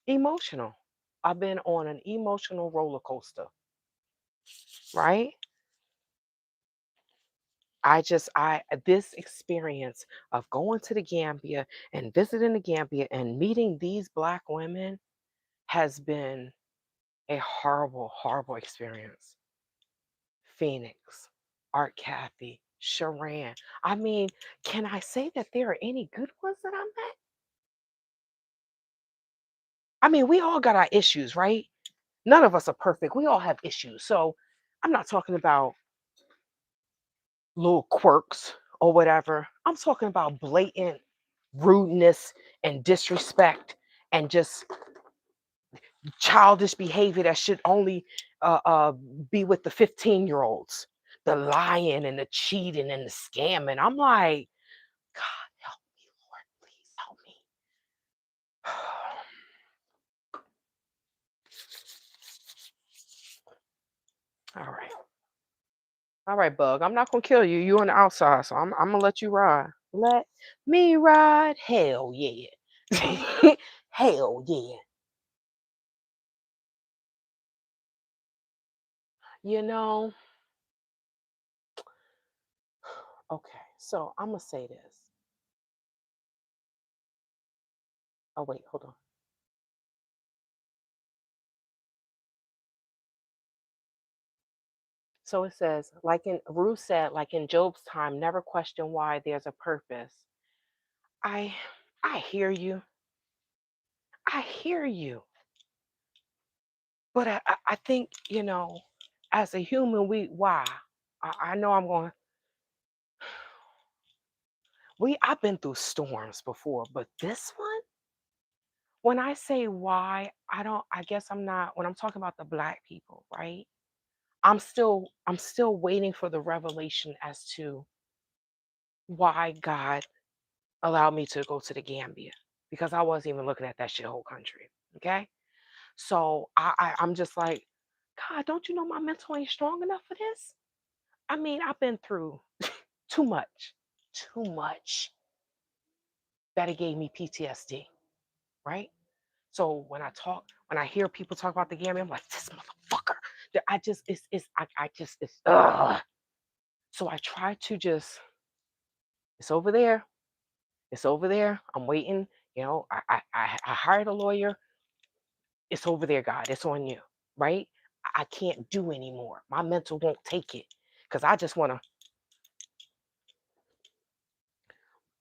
emotional. I've been on an emotional roller coaster, right? This experience of going to the Gambia and visiting the Gambia and meeting these Black women has been a horrible, horrible experience. Phoenix, Art Kathy, Sharan. I mean, can I say that there are any good ones that I met? I mean, we all got our issues, right? None of us are perfect. We all have issues. So I'm not talking about little quirks or whatever. I'm talking about blatant rudeness and disrespect and just childish behavior that should only uh, uh, be with the 15-year-olds. The lying and the cheating and the scamming. I'm like, God, help me, Lord, please help me. All right. All right, Bug. I'm not gonna kill you. You on the outside, so I'm gonna let you ride. Let me ride. Hell yeah. Hell yeah. You know, okay, so I'm gonna say this. Oh wait, hold on. So it says, like in Ruth said, like in Job's time, never question why there's a purpose. I I hear you. I hear you. But I think, as a human, why? I know I'm going, I've been through storms before, but this one, when I say why, I guess I'm not, when I'm talking about the Black people, right? I'm still waiting for the revelation as to why God allowed me to go to the Gambia, because I wasn't even looking at that shithole country. Okay. So I'm just like, God, don't you know my mental ain't strong enough for this? I mean, I've been through too much that it gave me PTSD, right? So when I hear people talk about the Gambia, I'm like, this motherfucker. I just, I just, it's, ugh. So I try to just, it's over there. It's over there. I'm waiting. I hired a lawyer. It's over there, God. It's on you, right? I can't do anymore. My mental won't take it because I just want to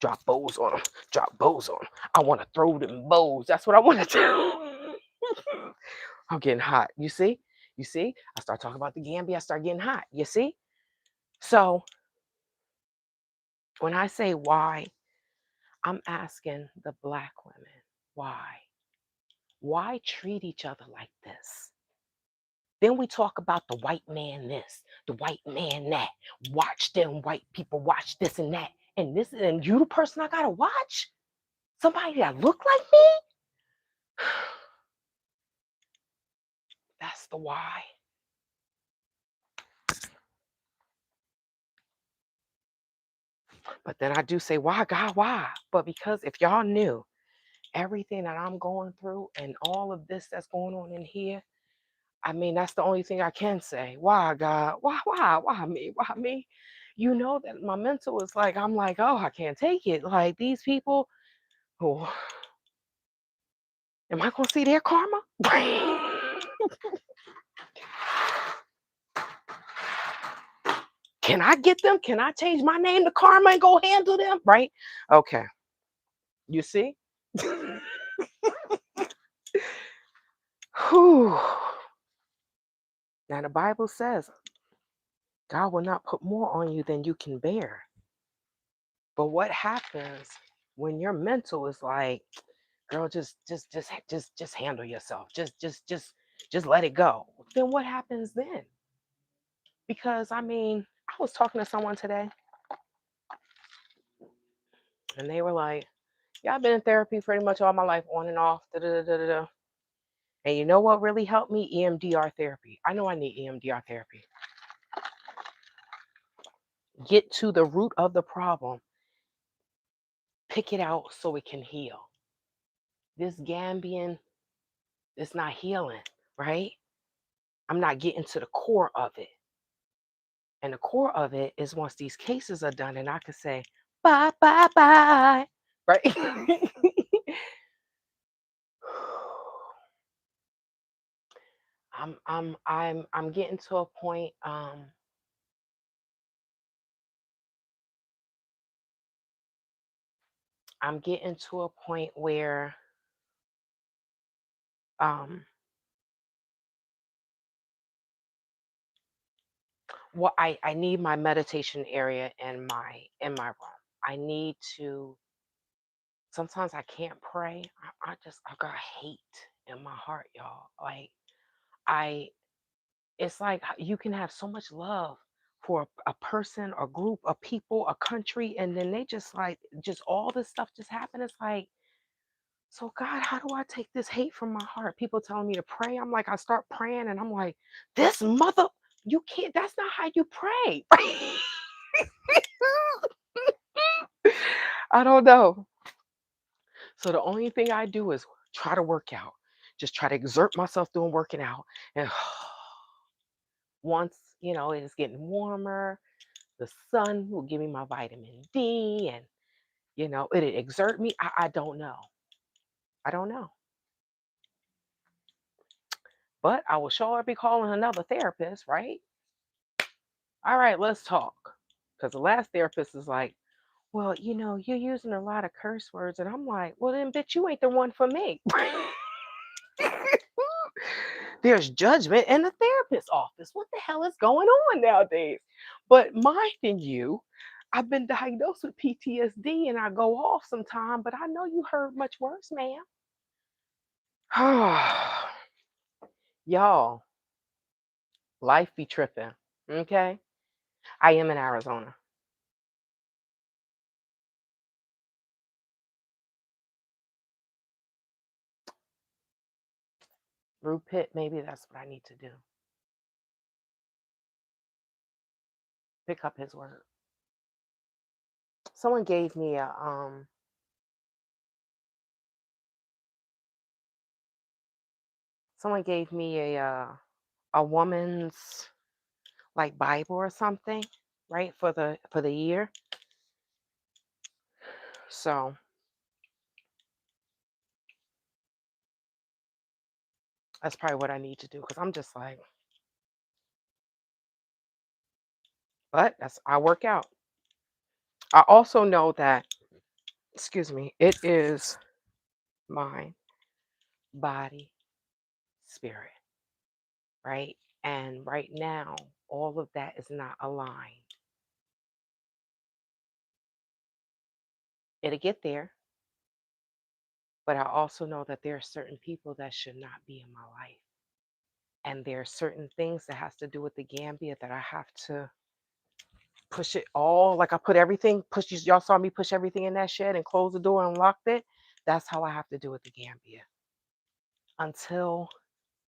drop bows on them, drop bows on them. I want to throw them bows. That's what I want to do. I'm getting hot. You see? You see? I start talking about the Gambia. I start getting hot. You see? So when I say why, I'm asking the Black women, why? Why treat each other like this? Then we talk about the white man this, the white man that. Watch them white people watch this and that. And you the person I gotta watch? Somebody that look like me? That's the why. But then I do say, why, God, why? But because if y'all knew everything that I'm going through and all of this that's going on in here, I mean, that's the only thing I can say. Why, God? Why me? Why me? You know that my mental is like, I'm like, oh, I can't take it. Like these people, oh, am I going to see their karma? Can I get them? Can I change my name to Karma and go handle them? Right? Okay. You see? Whew. Now the Bible says God will not put more on you than you can bear. But what happens when your mental is like, girl, just handle yourself. Just let it go. Then what happens then? Because I mean, I was talking to someone today and they were like, yeah, I've been in therapy pretty much all my life, on and off. Da, da, da, da, da. And you know what really helped me? EMDR therapy. I know I need EMDR therapy. Get to the root of the problem. Pick it out so it can heal. This Gambian, it's not healing, right? I'm not getting to the core of it. And the core of it is once these cases are done and I can say, bye, bye, bye, right? I'm getting to a point, I'm getting to a point where um well, I need my meditation area in my room. I need to, sometimes I can't pray. I got hate in my heart, y'all. Like I it's like you can have so much love for a person, a group, a people, a country, and then they just like just all this stuff just happened. It's like, so God, how do I take this hate from my heart? People telling me to pray. I'm like, I start praying and I'm like, this mother, you can't, that's not how you pray. I don't know. So the only thing I do is try to work out. Just try to exert myself doing working out. And once, it's getting warmer, the sun will give me my vitamin D and, it'll exert me. I don't know. I don't know. But I will sure be calling another therapist, right? All right, let's talk. Because the last therapist is like, well, you're using a lot of curse words. And I'm like, well, then, bitch, you ain't the one for me. There's judgment in the therapist's office. What the hell is going on nowadays? But minding you, I've been diagnosed with PTSD and I go off sometime, but I know you heard much worse, ma'am. Y'all, life be tripping. Okay? I am in Arizona. Brew pit, maybe that's what I need to do. Pick up his word. Someone gave me a woman's like Bible or something, right? For the year. So that's probably what I need to do because I'm just like, but I work out. I also know that, excuse me, it is mind, body, spirit, right? And right now, all of that is not aligned. It'll get there, but I also know that there are certain people that should not be in my life. And there are certain things that has to do with the Gambia that I have to push it all. Like I put everything, y'all saw me push everything in that shed and close the door and locked it. That's how I have to do with the Gambia. Until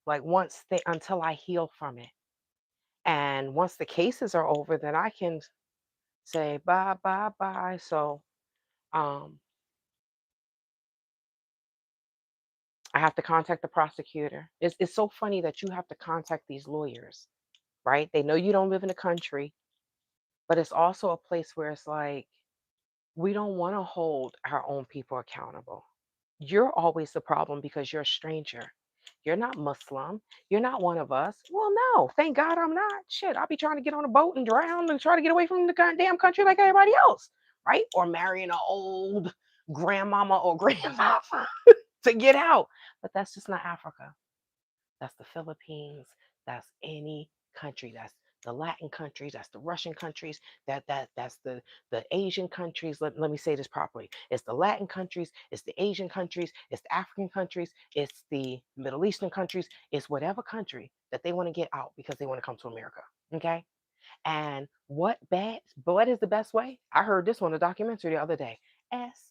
until I heal from it. And once the cases are over, then I can say bye, bye, bye. So um, I have to contact the prosecutor. It's so funny that you have to contact these lawyers, right? They know you don't live in the country, but it's also a place where it's like, we don't want to hold our own people accountable. You're always the problem because you're a stranger. You're not Muslim. You're not one of us. Well, no, thank God I'm not. Shit, I'll be trying to get on a boat and drown and try to get away from the goddamn country like everybody else, right? Or marrying an old grandmama or grandpapa to get out. But that's just not Africa. That's the Philippines. That's any country. That's the Latin countries. That's the Russian countries. That's the Asian countries. Let me say this properly. It's the Latin countries. It's the Asian countries. It's the African countries. It's the Middle Eastern countries. It's whatever country that they want to get out because they want to come to America. Okay. And what is the best way? I heard this on a documentary the other day. Sex.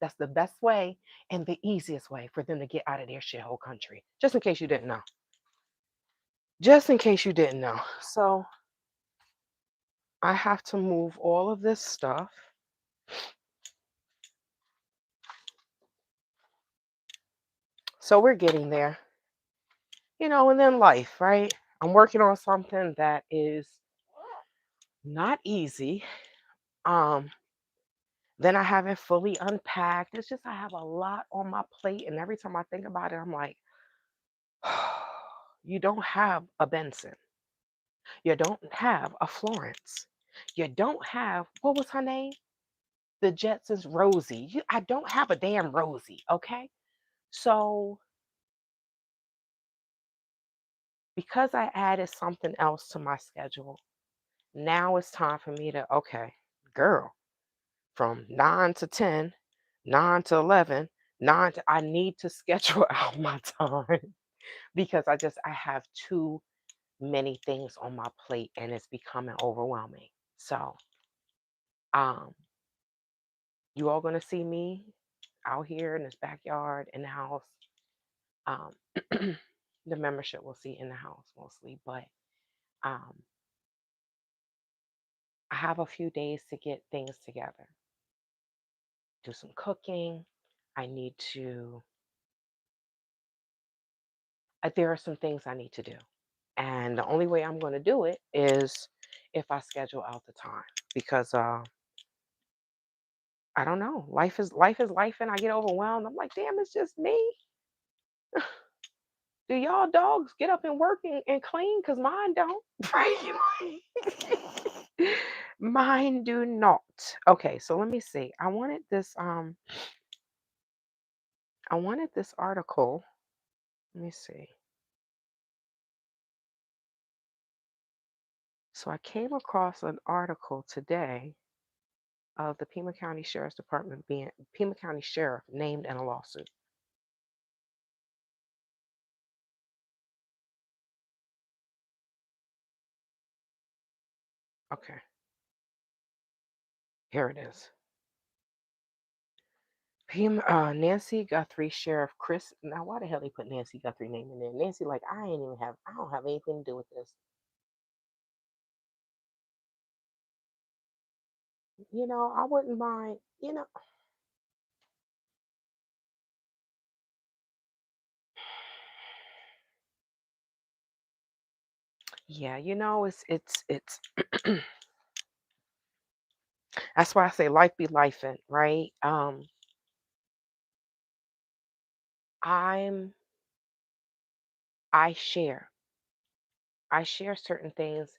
That's the best way and the easiest way for them to get out of their shithole country. Just in case you didn't know. Just in case you didn't know. So I have to move all of this stuff. So we're getting there. And then life, right? I'm working on something that is not easy. Um, then I haven't fully unpacked. It's just I have a lot on my plate, and every time I think about it, I'm like, you don't have a Benson. You don't have a Florence. You don't have, what was her name? The Jetsons, Rosie. I don't have a damn Rosie, okay? So because I added something else to my schedule, now it's time for me to, okay, girl, from 9 to 10, 9 to 11, I need to schedule out my time because I have too many things on my plate and it's becoming overwhelming. So, um, you all gonna see me out here in this backyard in the house. Um, the membership will see in the house mostly, but um, I have a few days to get things together, do some cooking. I need to, there are some things I need to do. And the only way I'm going to do it is if I schedule out the time because I don't know. Life and I get overwhelmed. I'm like, damn, it's just me. Do y'all dogs get up and work and clean? Because mine don't. Right? Mine do not. Okay, so let me see. I wanted this article. Let me see. So I came across an article today of the Pima County Sheriff's Department being Pima County Sheriff named in a lawsuit. Okay, here it is. Nancy Guthrie, Sheriff Chris. Now, why the hell they put Nancy Guthrie name in there? Nancy, like, I don't have anything to do with this. I wouldn't mind, yeah, it's that's why I say life be life in, right? I'm I share. I share certain things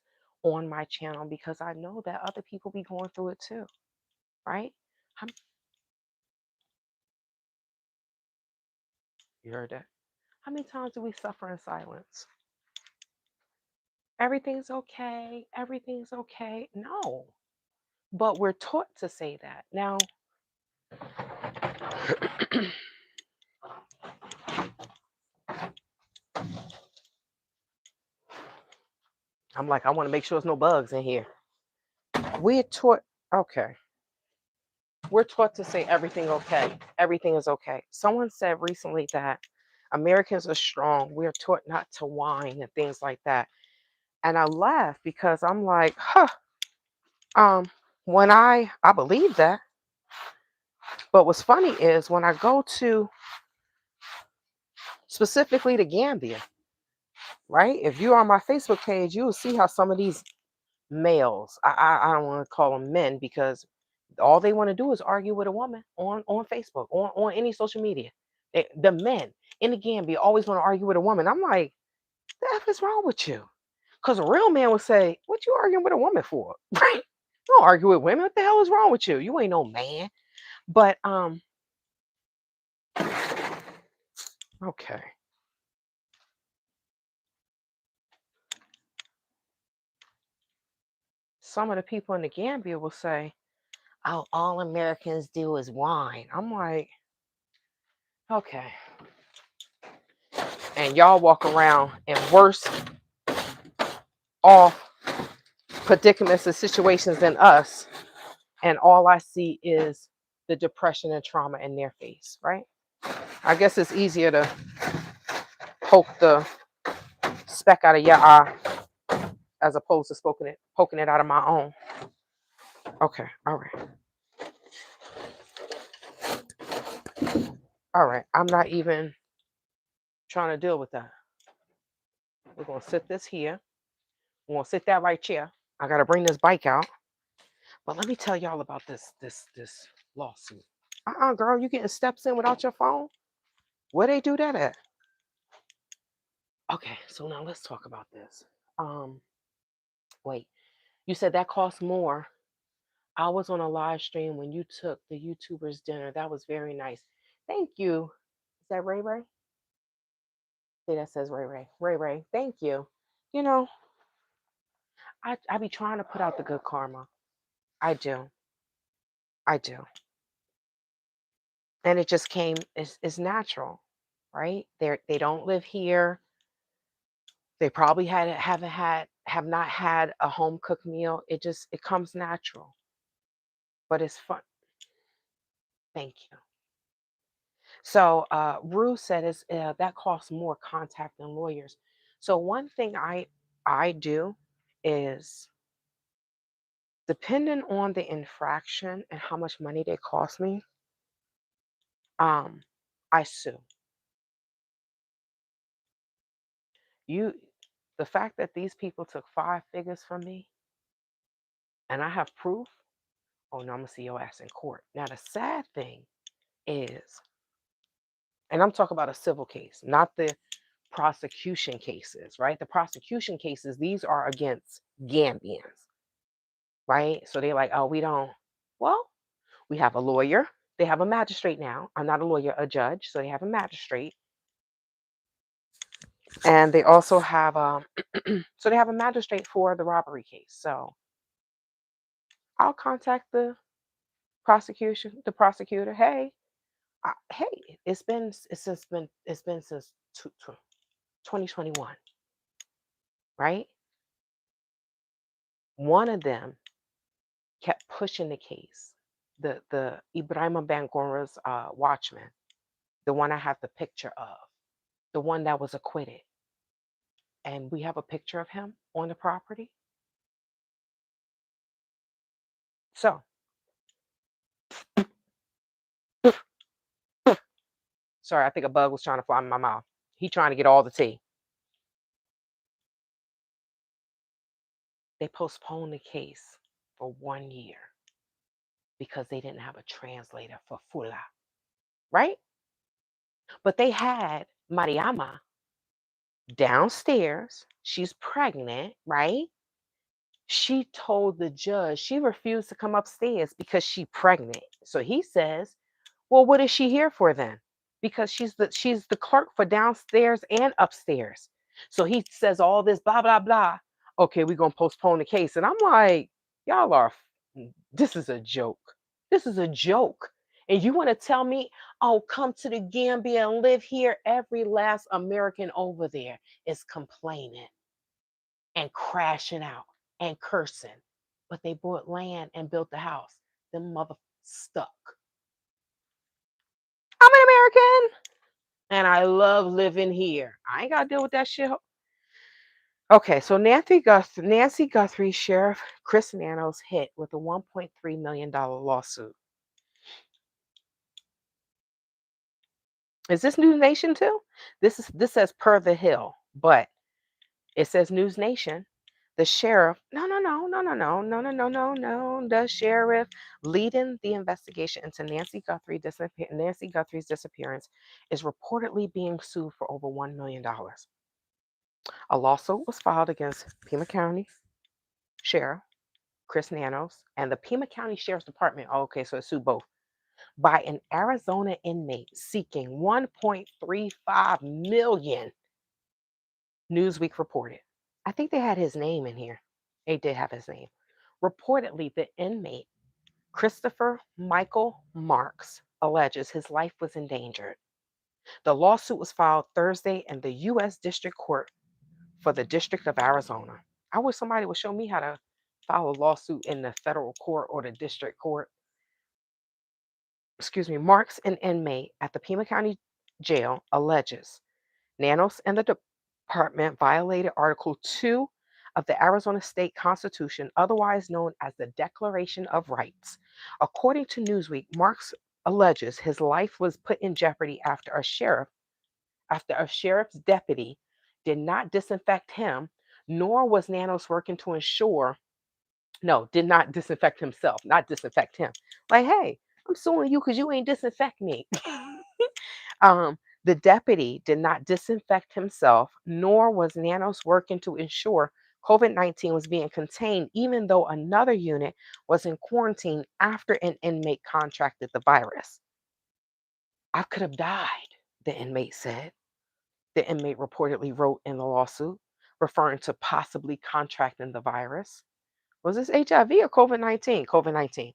on my channel because I know that other people be going through it too, right? How, you heard that? How many times do we suffer in silence? Everything's okay. Everything's okay. No, but we're taught to say that. Now, I'm like, I want to make sure there's no bugs in here. We're taught, okay. We're taught to say everything okay. Everything is okay. Someone said recently that Americans are strong. We're taught not to whine and things like that. And I laugh because I'm like, huh. When I believe that, but what's funny is when I go to specifically to Gambia, right? If you're on my Facebook page, you will see how some of these males, I don't want to call them men because all they want to do is argue with a woman on Facebook, on any social media. The men in the Gambia always want to argue with a woman. I'm like, the F is wrong with you? Because a real man would say, what you arguing with a woman for? Right? Don't argue with women. What the hell is wrong with you? You ain't no man. But okay. Some of the people in the Gambia will say, oh, all Americans do is whine. I'm like, okay. And y'all walk around in worse off predicaments and situations than us. And all I see is the depression and trauma in their face, right? I guess it's easier to poke the speck out of your eye as opposed to poking it out of my own. Okay, all right. All right, I'm not even trying to deal with that. We're gonna sit this here. We're gonna sit that right here. I gotta bring this bike out. But let me tell y'all about this lawsuit. Girl, you getting steps in without your phone? Where they do that at? Okay, so now let's talk about this. Wait, you said that cost more. I was on a live stream when you took the YouTubers dinner. That was very nice. Thank you. Is that Ray Ray? See, that says Ray Ray. Ray Ray, thank you. You know, I be trying to put out the good karma. I do. I do. And it just came, it's natural, right? They don't live here. They probably have not had a home cooked meal. It comes natural. But it's fun. Thank you. So Rue said is that costs more contacting lawyers. So one thing I do is depending on the infraction and how much money they cost me, I sue. You the fact that these people took 5 figures from me and I have proof, oh no, I'm gonna see your ass in court. Now the sad thing is, and I'm talking about a civil case, not the prosecution cases, right? The prosecution cases, these are against Gambians, right? So they're like, oh, we don't, well, we have a lawyer. They have a magistrate now. I'm not a lawyer, a judge. So they have a magistrate. And they also have, so they have a magistrate for the robbery case. So I'll contact the prosecutor. Hey, hey, it's been since 2021, right? One of them kept pushing the case. The Ibrahima Bangora's watchman, the one I have the picture of, the one that was acquitted. And we have a picture of him on the property. So, sorry, I think a bug was trying to fly in my mouth. He trying to get all the tea. They postponed the case for 1 year because they didn't have a translator for Fula, right? But they had Mariama downstairs. She's pregnant, right? She told the judge she refused to come upstairs because she's pregnant. So he says, well, what is she here for then? Because she's the clerk for downstairs and upstairs. So he says all this blah blah blah. Okay, we're gonna postpone the case. And I'm like, y'all are this is a joke. This is a joke. And you want to tell me, oh, come to the Gambia and live here? Every last American over there is complaining and crashing out and cursing. But they bought land and built the house. Them mother stuck. I'm an American and I love living here. I ain't got to deal with that shit. Okay, so Nancy Guthrie, Sheriff Chris Nanos hit with a $1.3 million lawsuit. Is this News Nation too? This says per the Hill, but it says News Nation. The sheriff, no. The sheriff leading the investigation into Nancy Guthrie's disappearance is reportedly being sued for over $1 million. A lawsuit was filed against Pima County Sheriff Chris Nanos and the Pima County Sheriff's Department. Oh, okay, so it sued both by an Arizona inmate seeking 1.35 million. Newsweek reported. I think they had his name in here. They did have his name. Reportedly, the inmate, Christopher Michael Marks, alleges his life was endangered. The lawsuit was filed Thursday in the U.S. District Court for the District of Arizona. I wish somebody would show me how to file a lawsuit in the federal court or the district court. Excuse me. Marks, an inmate at the Pima County Jail, alleges Nanos and the department violated Article 2 of the Arizona State Constitution, otherwise known as the Declaration of Rights. According to Newsweek, Marks alleges his life was put in jeopardy after a sheriff's deputy did not disinfect him, nor was Nanos working to ensure, no, did not disinfect himself, not disinfect him. Like, hey, I'm suing you because you ain't disinfect me. The deputy did not disinfect himself, nor was Nanos working to ensure COVID-19 was being contained, even though another unit was in quarantine after an inmate contracted the virus. I could have died, the inmate said. The inmate reportedly wrote in the lawsuit, referring to possibly contracting the virus. Was this HIV or COVID-19? COVID-19.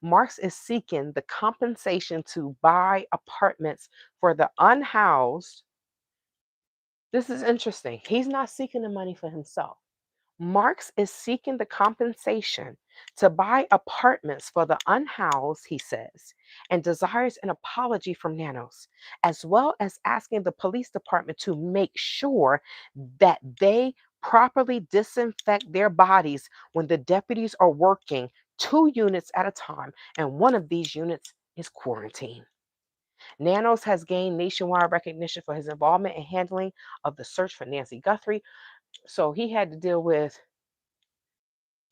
Marks is seeking the compensation to buy apartments for the unhoused. This is interesting. He's not seeking the money for himself. Marks is seeking the compensation to buy apartments for the unhoused, he says, and desires an apology from Nanos, as well as asking the police department to make sure that they properly disinfect their bodies when the deputies are working 2 units at a time, and one of these units is quarantine. Nanos has gained nationwide recognition for his involvement in handling of the search for Nancy Guthrie. So he had to deal with,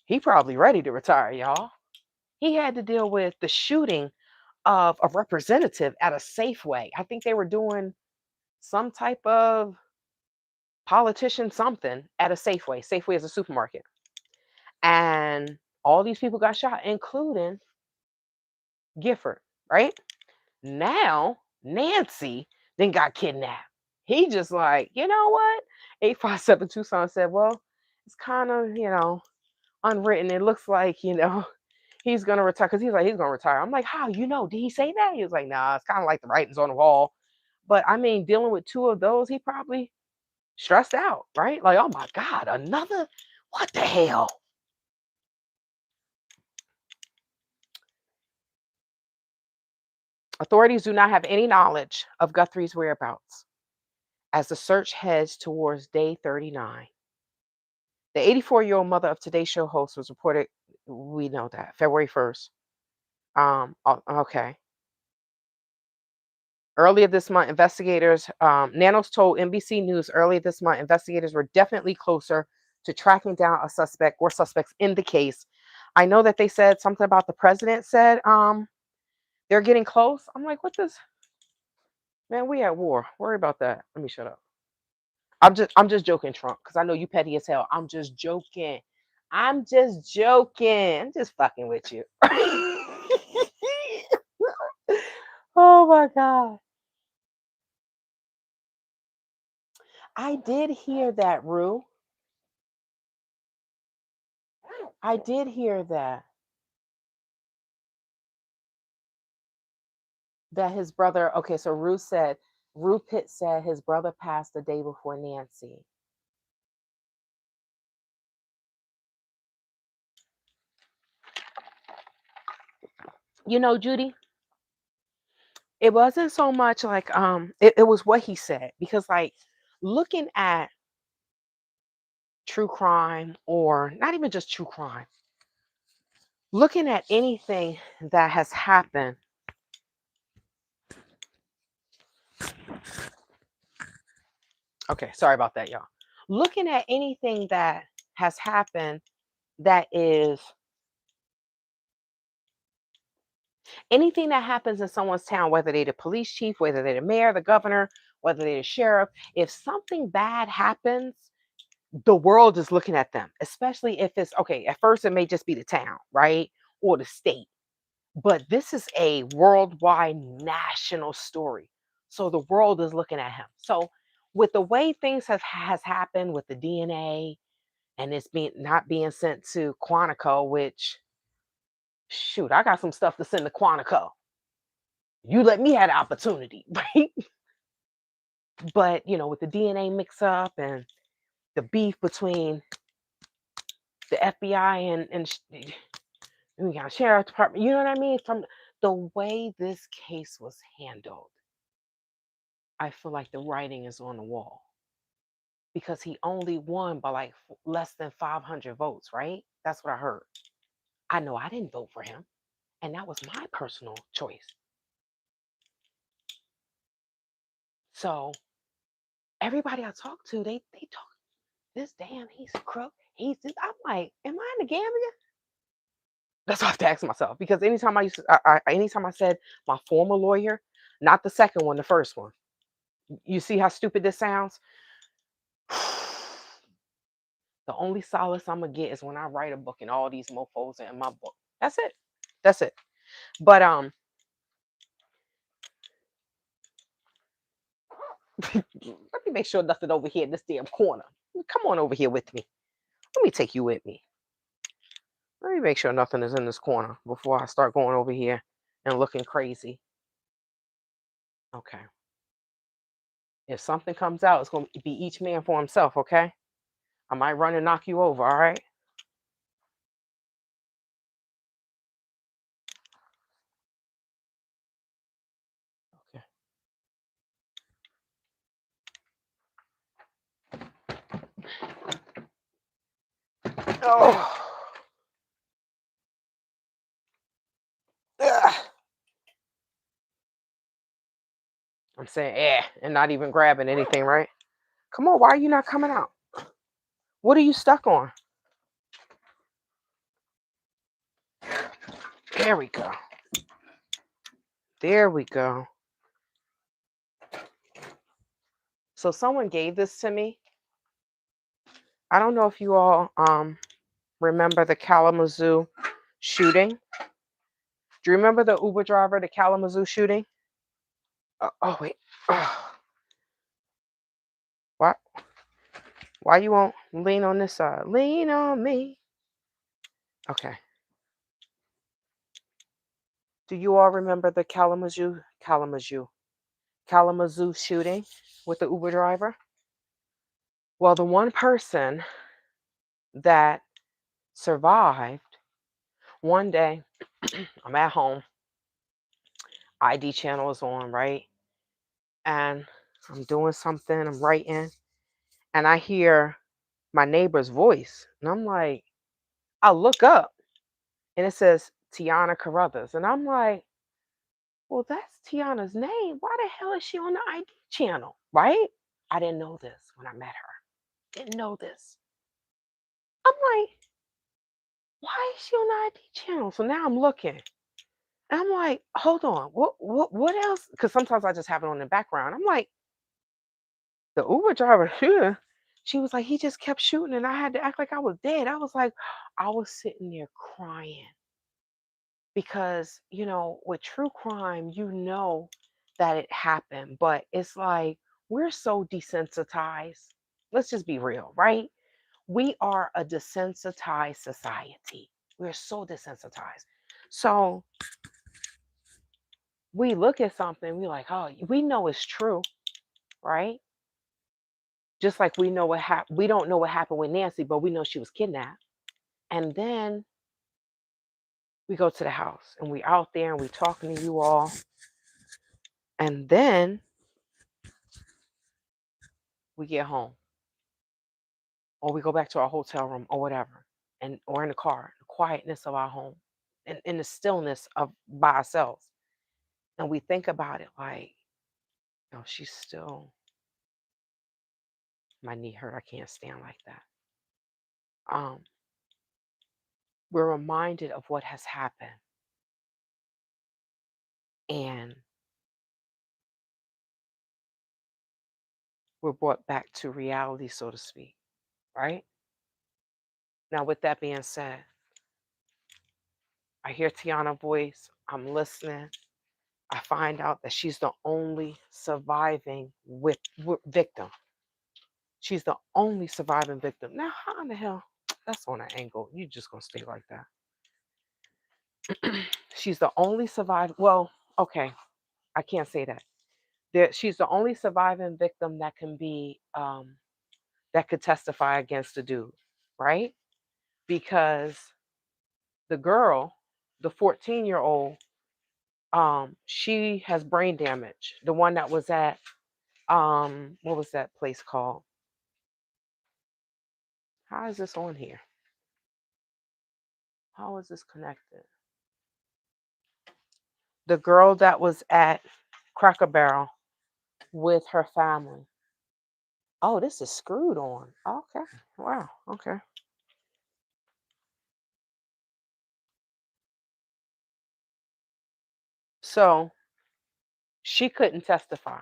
he probably ready to retire, y'all. He had to deal with the shooting of a representative at a Safeway. I think they were doing some type of politician something at a Safeway. Safeway is a supermarket. And all these people got shot, including Gifford, right? Now, Nancy then got kidnapped. He just like, you know what? 857 Tucson said, well, it's kind of, unwritten. It looks like, he's going to retire because he's like, he's going to retire. I'm like, how? Did he say that? He was like, nah, it's kind of like the writings on the wall. But I mean, dealing with two of those, he probably stressed out, right? Like, oh my God, another? What the hell? Authorities do not have any knowledge of Guthrie's whereabouts as the search heads towards day 39. The 84-year-old mother of Today's Show host was reported, we know that, February 1st. Okay. Earlier this month, Nanos told NBC News earlier this month, investigators were definitely closer to tracking down a suspect or suspects in the case. I know that they said something about the president said they're getting close. I'm like, what this? Man, we at war. Worry about that. Let me shut up. I'm just joking, Trump, because I know you petty as hell. I'm just joking. I'm just joking. I'm just fucking with you. Oh my God. I did hear that, Rue. I did hear that. That his brother, okay, so Rue Pitt said his brother passed the day before Nancy. Judy, it wasn't so much like it was what he said, because like looking at true crime, or not even just true crime, looking at anything that has happened. Okay, sorry about that, y'all. Looking at anything that has happened that is anything that happens in someone's town, whether they're the police chief, whether they're the mayor, the governor, whether they're the sheriff, if something bad happens, the world is looking at them, especially if it's okay. At first, it may just be the town, right? Or the state. But this is a worldwide national story. So the world is looking at him. So with the way things has happened with the DNA and it's being not being sent to Quantico, which shoot, I got some stuff to send to Quantico. You let me have the opportunity, right? But with the DNA mix up and the beef between the FBI and we got sheriff department, you know what I mean? From the way this case was handled, I feel like the writing is on the wall because he only won by like less than 500 votes, right? That's what I heard. I know I didn't vote for him, and that was my personal choice. So everybody I talk to, they talk this damn, he's a crook. He's this. I'm like, am I in the Gambia? That's what I have to ask myself because anytime anytime I said my former lawyer, not the second one, the first one. You see how stupid this sounds? The only solace I'm gonna get is when I write a book and all these mofos are in my book. That's it. That's it. But let me make sure nothing over here in this damn corner. Come on over here with me. Let me take you with me. Let me make sure nothing is in this corner before I start going over here and looking crazy. Okay. If something comes out, it's gonna be each man for himself, okay? I might run and knock you over, all right? Okay. Oh. Ugh. I'm saying, and not even grabbing anything, right? Come on, why are you not coming out? What are you stuck on? There we go. There we go. So someone gave this to me. I don't know if you all remember the Kalamazoo shooting. Do you remember the Uber driver, the Kalamazoo shooting? Oh wait. Why? Why you won't lean on this side? Lean on me. Okay. Do you all remember the Kalamazoo shooting with the Uber driver? Well, the one person that survived, one day I'm at home, ID channel is on, right? And I'm doing something, I'm writing, and I hear my neighbor's voice. And I'm like, I look up and it says Tiana Carruthers. And I'm like, well, that's Tiana's name. Why the hell is she on the ID channel? Right? I didn't know this when I met her. Didn't know this. I'm like, why is she on the ID channel? So now I'm looking. And I'm like, hold on, what else? Because sometimes I just have it on the background. I'm like, the Uber driver here, she was like, he just kept shooting and I had to act like I was dead. I was like, I was sitting there crying because, with true crime, that it happened, but it's like we're so desensitized. Let's just be real, right? We are a desensitized society. We're so desensitized. So we look at something, we like, oh, we know it's true, right? Just like we know what happened. We don't know what happened with Nancy, but we know she was kidnapped. And then we go to the house and we out there and we talking to you all. And then we get home. or we go back to our hotel room or whatever, and or in the car, the quietness of our home, and in the stillness of by ourselves, and we think about it like, no, she's still my knee hurt. I can't stand like that. Um, we're reminded of what has happened, and we're brought back to reality, so to speak. Right now, with that being said, I hear Tiana's voice. I'm listening. I find out that she's the only surviving victim. She's the only surviving victim. Now, how in the hell? That's on an angle. You just gonna stay like that. She's the only surviving. Well, okay, I can't say that. She's the only surviving victim that can be that could testify against the dude, right? Because the girl, the 14-year-old, she has brain damage. The one that was at what was that place called? How is this on here? How is this connected? The girl that was at Cracker Barrel with her family. Oh, this is screwed on. Okay. Wow. Okay. So she couldn't testify.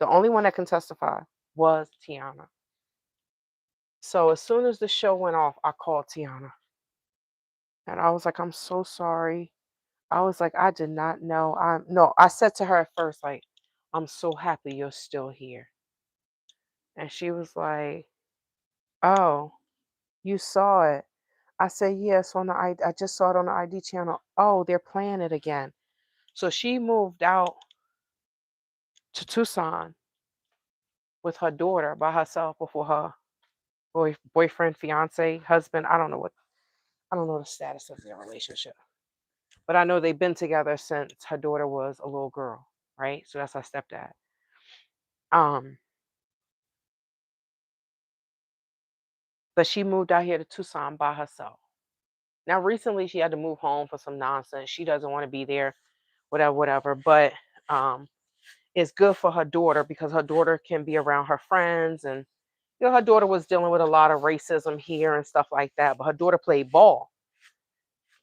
The only one that can testify was Tiana. So as soon as the show went off, I called Tiana and I was like, I'm so sorry. I was like, I did not know. I said to her at first, like, I'm so happy you're still here. And she was like, oh, you saw it. I said, yes, on the I just saw it on the ID channel. Oh, they're playing it again. So she moved out to Tucson with her daughter by herself before her boyfriend, fiance, husband. I don't know the status of their relationship. But I know they've been together since her daughter was a little girl, right? So that's her stepdad. Um, but she moved out here to Tucson by herself. Now recently she had to move home for some nonsense. She doesn't want to be there, whatever, whatever. But it's good for her daughter because her daughter can be around her friends, and her daughter was dealing with a lot of racism here and stuff like that. But her daughter played ball.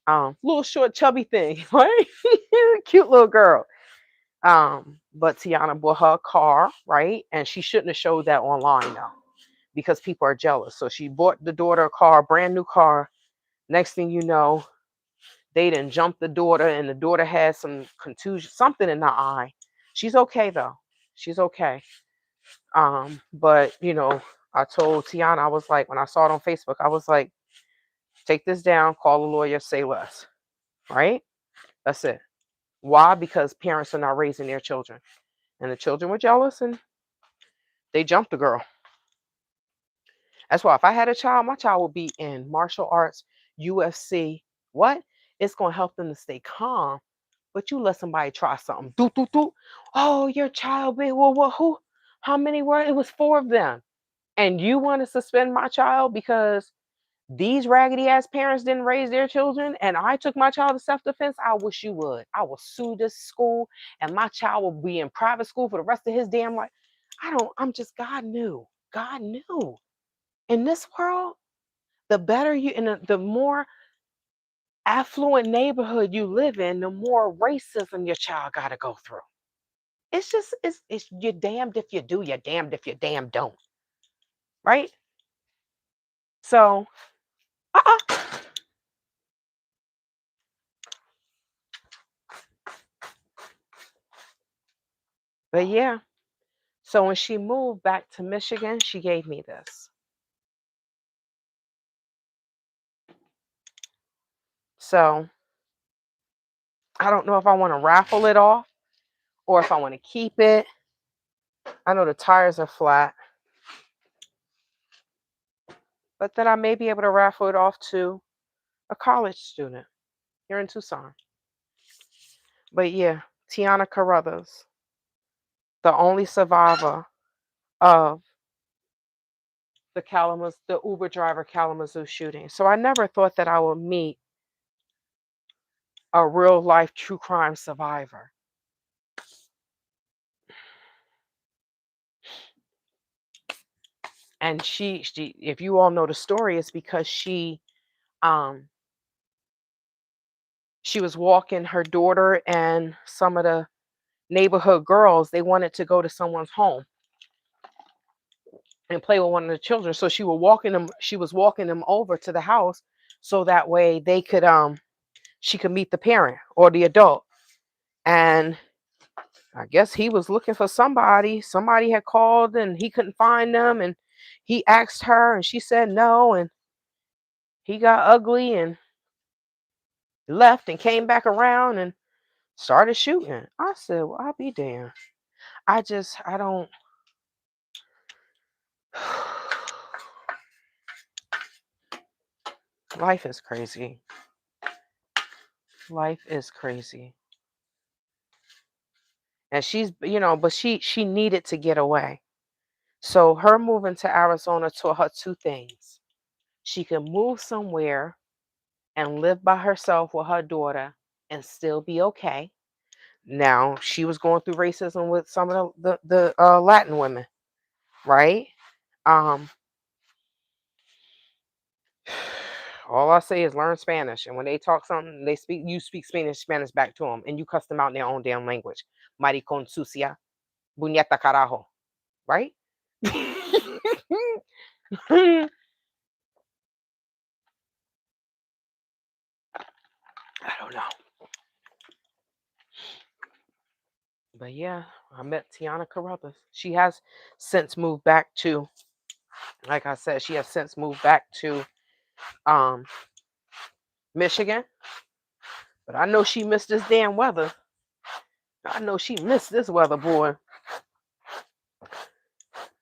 Little short chubby thing, right? Cute little girl. But Tiana bought her a car, right? And she shouldn't have showed that online though, because people are jealous. So she bought the daughter a car, brand new car. Next thing you know, they didn't jump the daughter, and the daughter had some contusion, something in her eye. She's okay though. She's okay. But I told Tiana, I was like, when I saw it on Facebook, I was like, take this down, call a lawyer, say less. Right? That's it. Why? Because parents are not raising their children. And the children were jealous and they jumped the girl. That's why if I had a child, my child would be in martial arts, UFC. What? It's going to help them to stay calm. But you let somebody try something. Do, do, do. Oh, your child, baby. Well, who? How many were? It was 4 of them. And you want to suspend my child because these raggedy ass parents didn't raise their children and I took my child to self-defense? I wish you would. I will sue this school and my child will be in private school for the rest of his damn life. God knew. God knew. In this world, the better you, in the more affluent neighborhood you live in, the more racism your child got to go through. It's you're damned if you do, you're damned if you damn don't. Right? So, uh-uh. But yeah. So when she moved back to Michigan, she gave me this. So I don't know if I want to raffle it off or if I want to keep it. I know the tires are flat, but then I may be able to raffle it off to a college student here in Tucson. But yeah, Tiana Carruthers, the only survivor of the Uber driver Kalamazoo shooting. So I never thought that I would meet a real life true crime survivor. And she if you all know the story, it's because um she was walking her daughter and some of the neighborhood girls. They wanted to go to someone's home and play with one of the children. So she was walking them over to the house so that way they could she could meet the parent or the adult. And I guess he was looking for somebody. Somebody had called and he couldn't find them, and he asked her and she said no, and he got ugly and left and came back around and started shooting. I said, well, I'll be damned. I don't. Life is crazy. Life is crazy. And she's, but she needed to get away. So her moving to Arizona taught her two things. She could move somewhere and live by herself with her daughter and still be okay. Now she was going through racism with some of the Latin women, right? Um, all I say is learn Spanish, and when they talk something, you speak Spanish back to them, and you cuss them out in their own damn language. Maricon sucia, buñeta carajo, right? I don't know. But yeah, I met Tiana Carruthers. She has since moved back to, like I said, she has since moved back to um, Michigan. But I know she missed this damn weather. I know she missed this weather, boy.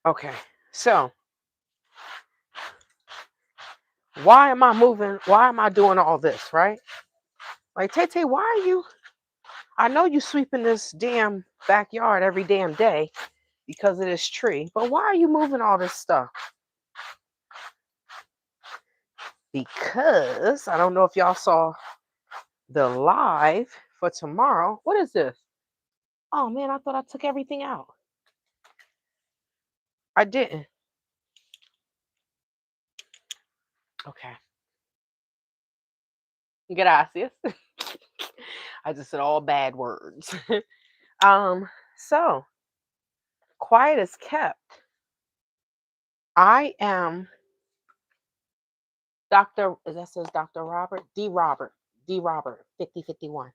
Okay, so why am I moving? Why am I doing all this, right? Like, Tay, why are you? I know you sweeping this damn backyard every damn day because of this tree, but why are you moving all this stuff? Because I don't know if y'all saw the live for tomorrow. What is this? Oh man, I thought I took everything out. I didn't. Okay. Gracias. I just said all bad words. So quiet as kept. I am Dr. That says Dr. D. Robert, 5051.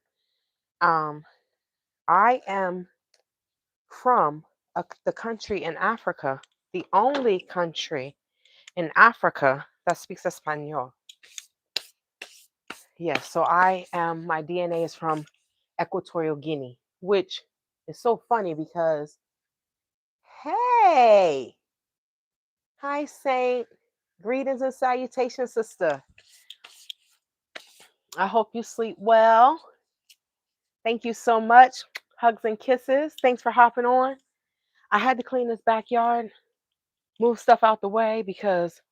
I am from the country in Africa, the only country in Africa that speaks Espanol. Yes, so my DNA is from Equatorial Guinea, which is so funny because, hey, hi, Saint. Greetings and salutations, sister. I hope you sleep well. Thank you so much. Hugs and kisses. Thanks for hopping on. I had to clean this backyard, move stuff out the way because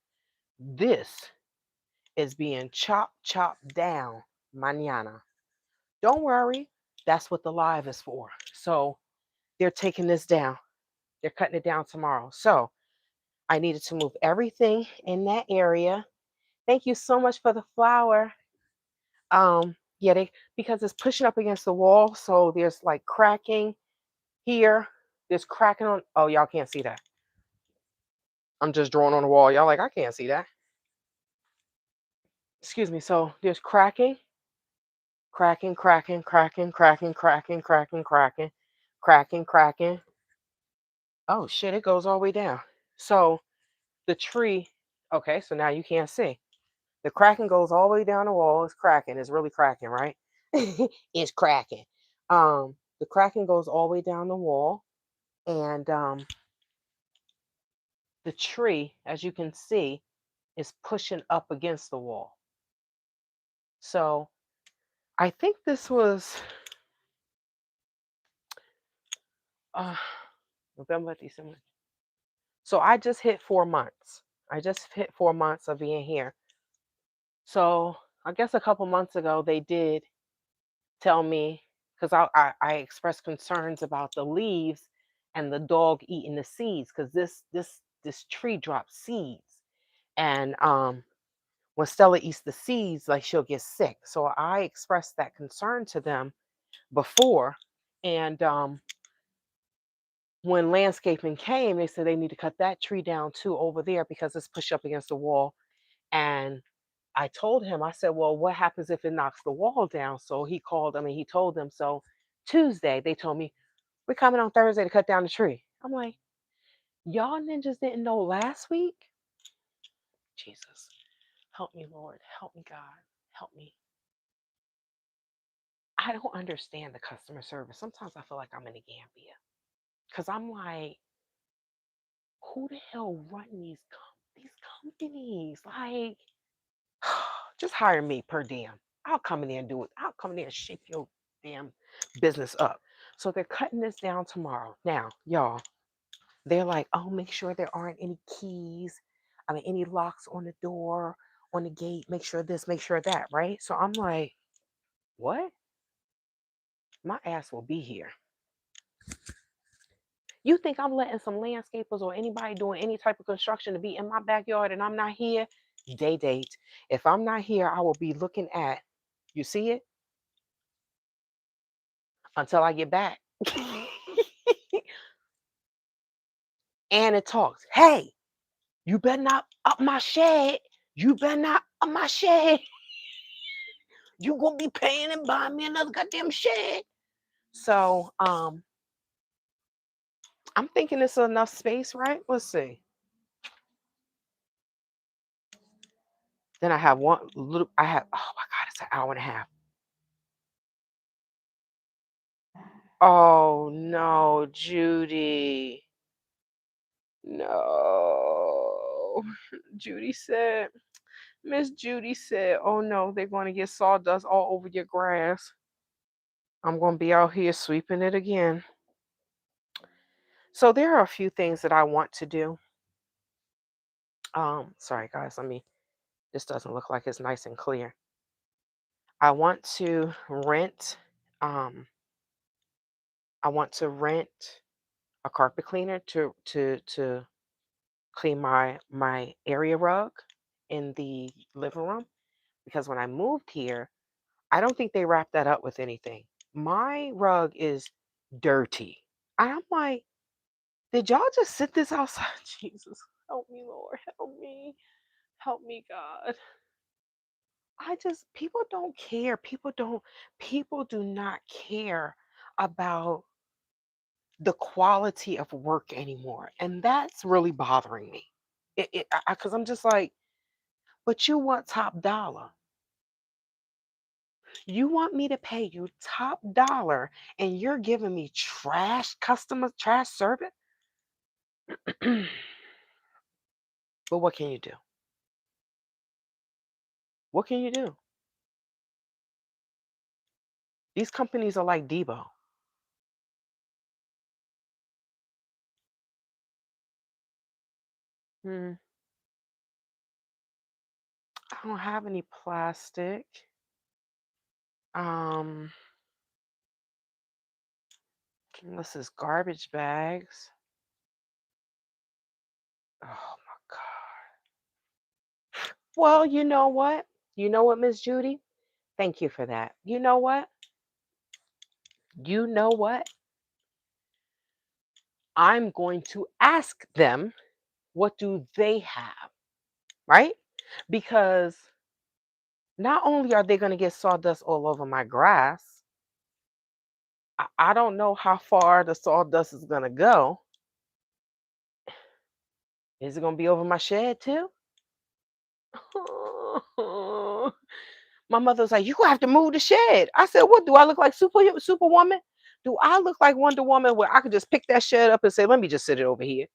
this is being chopped down mañana. Don't worry, that's what the live is for. So they're taking this down. They're cutting it down tomorrow. So I needed to move everything in that area. Thank you so much for the flower. Yeah, because it's pushing up against the wall, so there's like cracking here. There's cracking on. Oh, y'all can't see that. I'm just drawing on the wall. Y'all like, I can't see that. Excuse me. So there's cracking, cracking, cracking, cracking, cracking, cracking, cracking, cracking, cracking, cracking. Oh shit! It goes all the way down. So the tree. Okay, so now you can't see. The cracking goes all the way down the wall. It's cracking. It's really cracking, right? It's cracking. The cracking goes all the way down the wall, and the tree, as you can see, is pushing up against the wall. So I think this was uh, November, December. So I just hit 4 months. I just hit 4 months of being here. So I guess a couple months ago they did tell me, because I expressed concerns about the leaves and the dog eating the seeds, because this tree drops seeds, and when Stella eats the seeds, like, she'll get sick. So I expressed that concern to them before, and when landscaping came, they said they need to cut that tree down too over there because it's pushed up against the wall. And I told him, I said, well, what happens if it knocks the wall down? So he called, I mean, he told them. So Tuesday, they told me, we're coming on Thursday to cut down the tree. I'm like, y'all ninjas didn't know last week? Jesus, help me, Lord. Help me, God. Help me. I don't understand the customer service. Sometimes I feel like I'm in a Gambia because I'm like, who the hell run these companies? Like, just hire me per diem. I'll come in there and do it. I'll come in there and shake your damn business up. So they're cutting this down tomorrow. Now, y'all, they're like, oh, make sure there aren't any keys. I mean, any locks on the door, on the gate. Make sure this, make sure that, right? So I'm like, what? My ass will be here. You think I'm letting some landscapers or anybody doing any type of construction to be in my backyard and I'm not here? Day date. If I'm not here, I will be looking at, you see it? Until I get back. And it talks, hey, you better not up my shed. You better not up my shed. You gonna be paying and buying me another goddamn shed. So I'm thinking it's enough space, right? Let's see. Then I have one little, oh my God, it's an hour and a half. Oh no, Judy. No. Judy said, Miss Judy said, oh no, they're going to get sawdust all over your grass. I'm going to be out here sweeping it again. So there are a few things that I want to do. Sorry guys, this doesn't look like it's nice and clear. I want to rent, um, I want to rent a carpet cleaner to clean my area rug in the living room, because when I moved here, I don't think they wrapped that up with anything. My rug is dirty. I'm like, did y'all just sit this outside? Jesus, help me, Lord, help me, God. People don't care. People do not care about the quality of work anymore. And that's really bothering me. Because I'm just like, but you want top dollar. You want me to pay you top dollar and you're giving me trash service? But what can you do? What can you do? These companies are like Debo. Hmm, I don't have any plastic. Um, this is garbage bags. Oh my God. Well, you know what? You know what, Miss Judy? Thank you for that. You know what? You know what? I'm going to ask them, what do they have? Right? Because not only are they going to get sawdust all over my grass, I don't know how far the sawdust is going to go. Is it going to be over my shed too? My mother's like, you gonna have to move the shed. I said, what, do I look like Superwoman? Do I look like Wonder Woman where I could just pick that shed up and say, let me just sit it over here?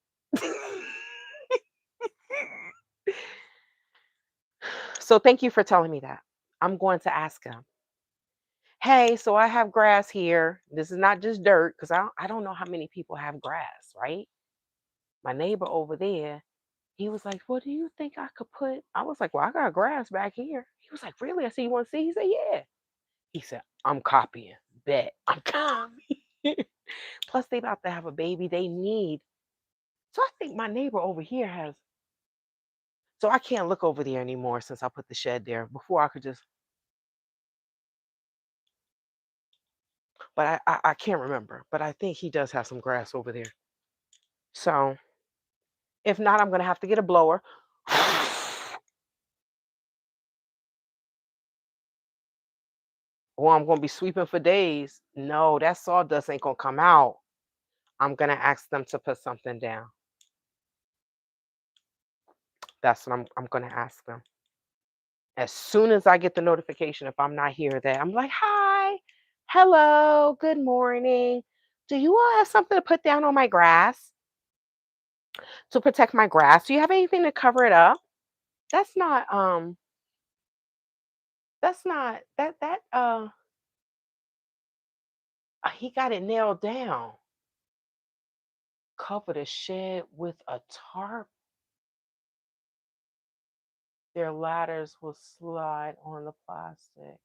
So thank you for telling me that. I'm going to ask him. Hey, so I have grass here. This is not just dirt, because I don't know how many people have grass, right? My neighbor over there, He was like, "Well, do you think I could put?" I was like, "Well, I got grass back here." He was like, "Really?" I said, "You want to see?" He said, "Yeah." He said, "I'm copying. Bet I'm copying." Plus, they about to have a baby. They need. So I think my neighbor over here has. So I can't look over there anymore since I put the shed there. Before I could just, but I can't remember. But I think he does have some grass over there. So if not, I'm gonna have to get a blower. Or I'm gonna be sweeping for days. No, that sawdust ain't gonna come out. I'm gonna ask them to put something down. That's what I'm gonna ask them. As soon as I get the notification, if I'm not here, that I'm like, "Hi, hello, good morning. Do you all have something to put down on my grass to protect my grass? Do you have anything to cover it up?" That's not that's not he got it nailed down. Cover the shed with a tarp. Their ladders will slide on the plastic.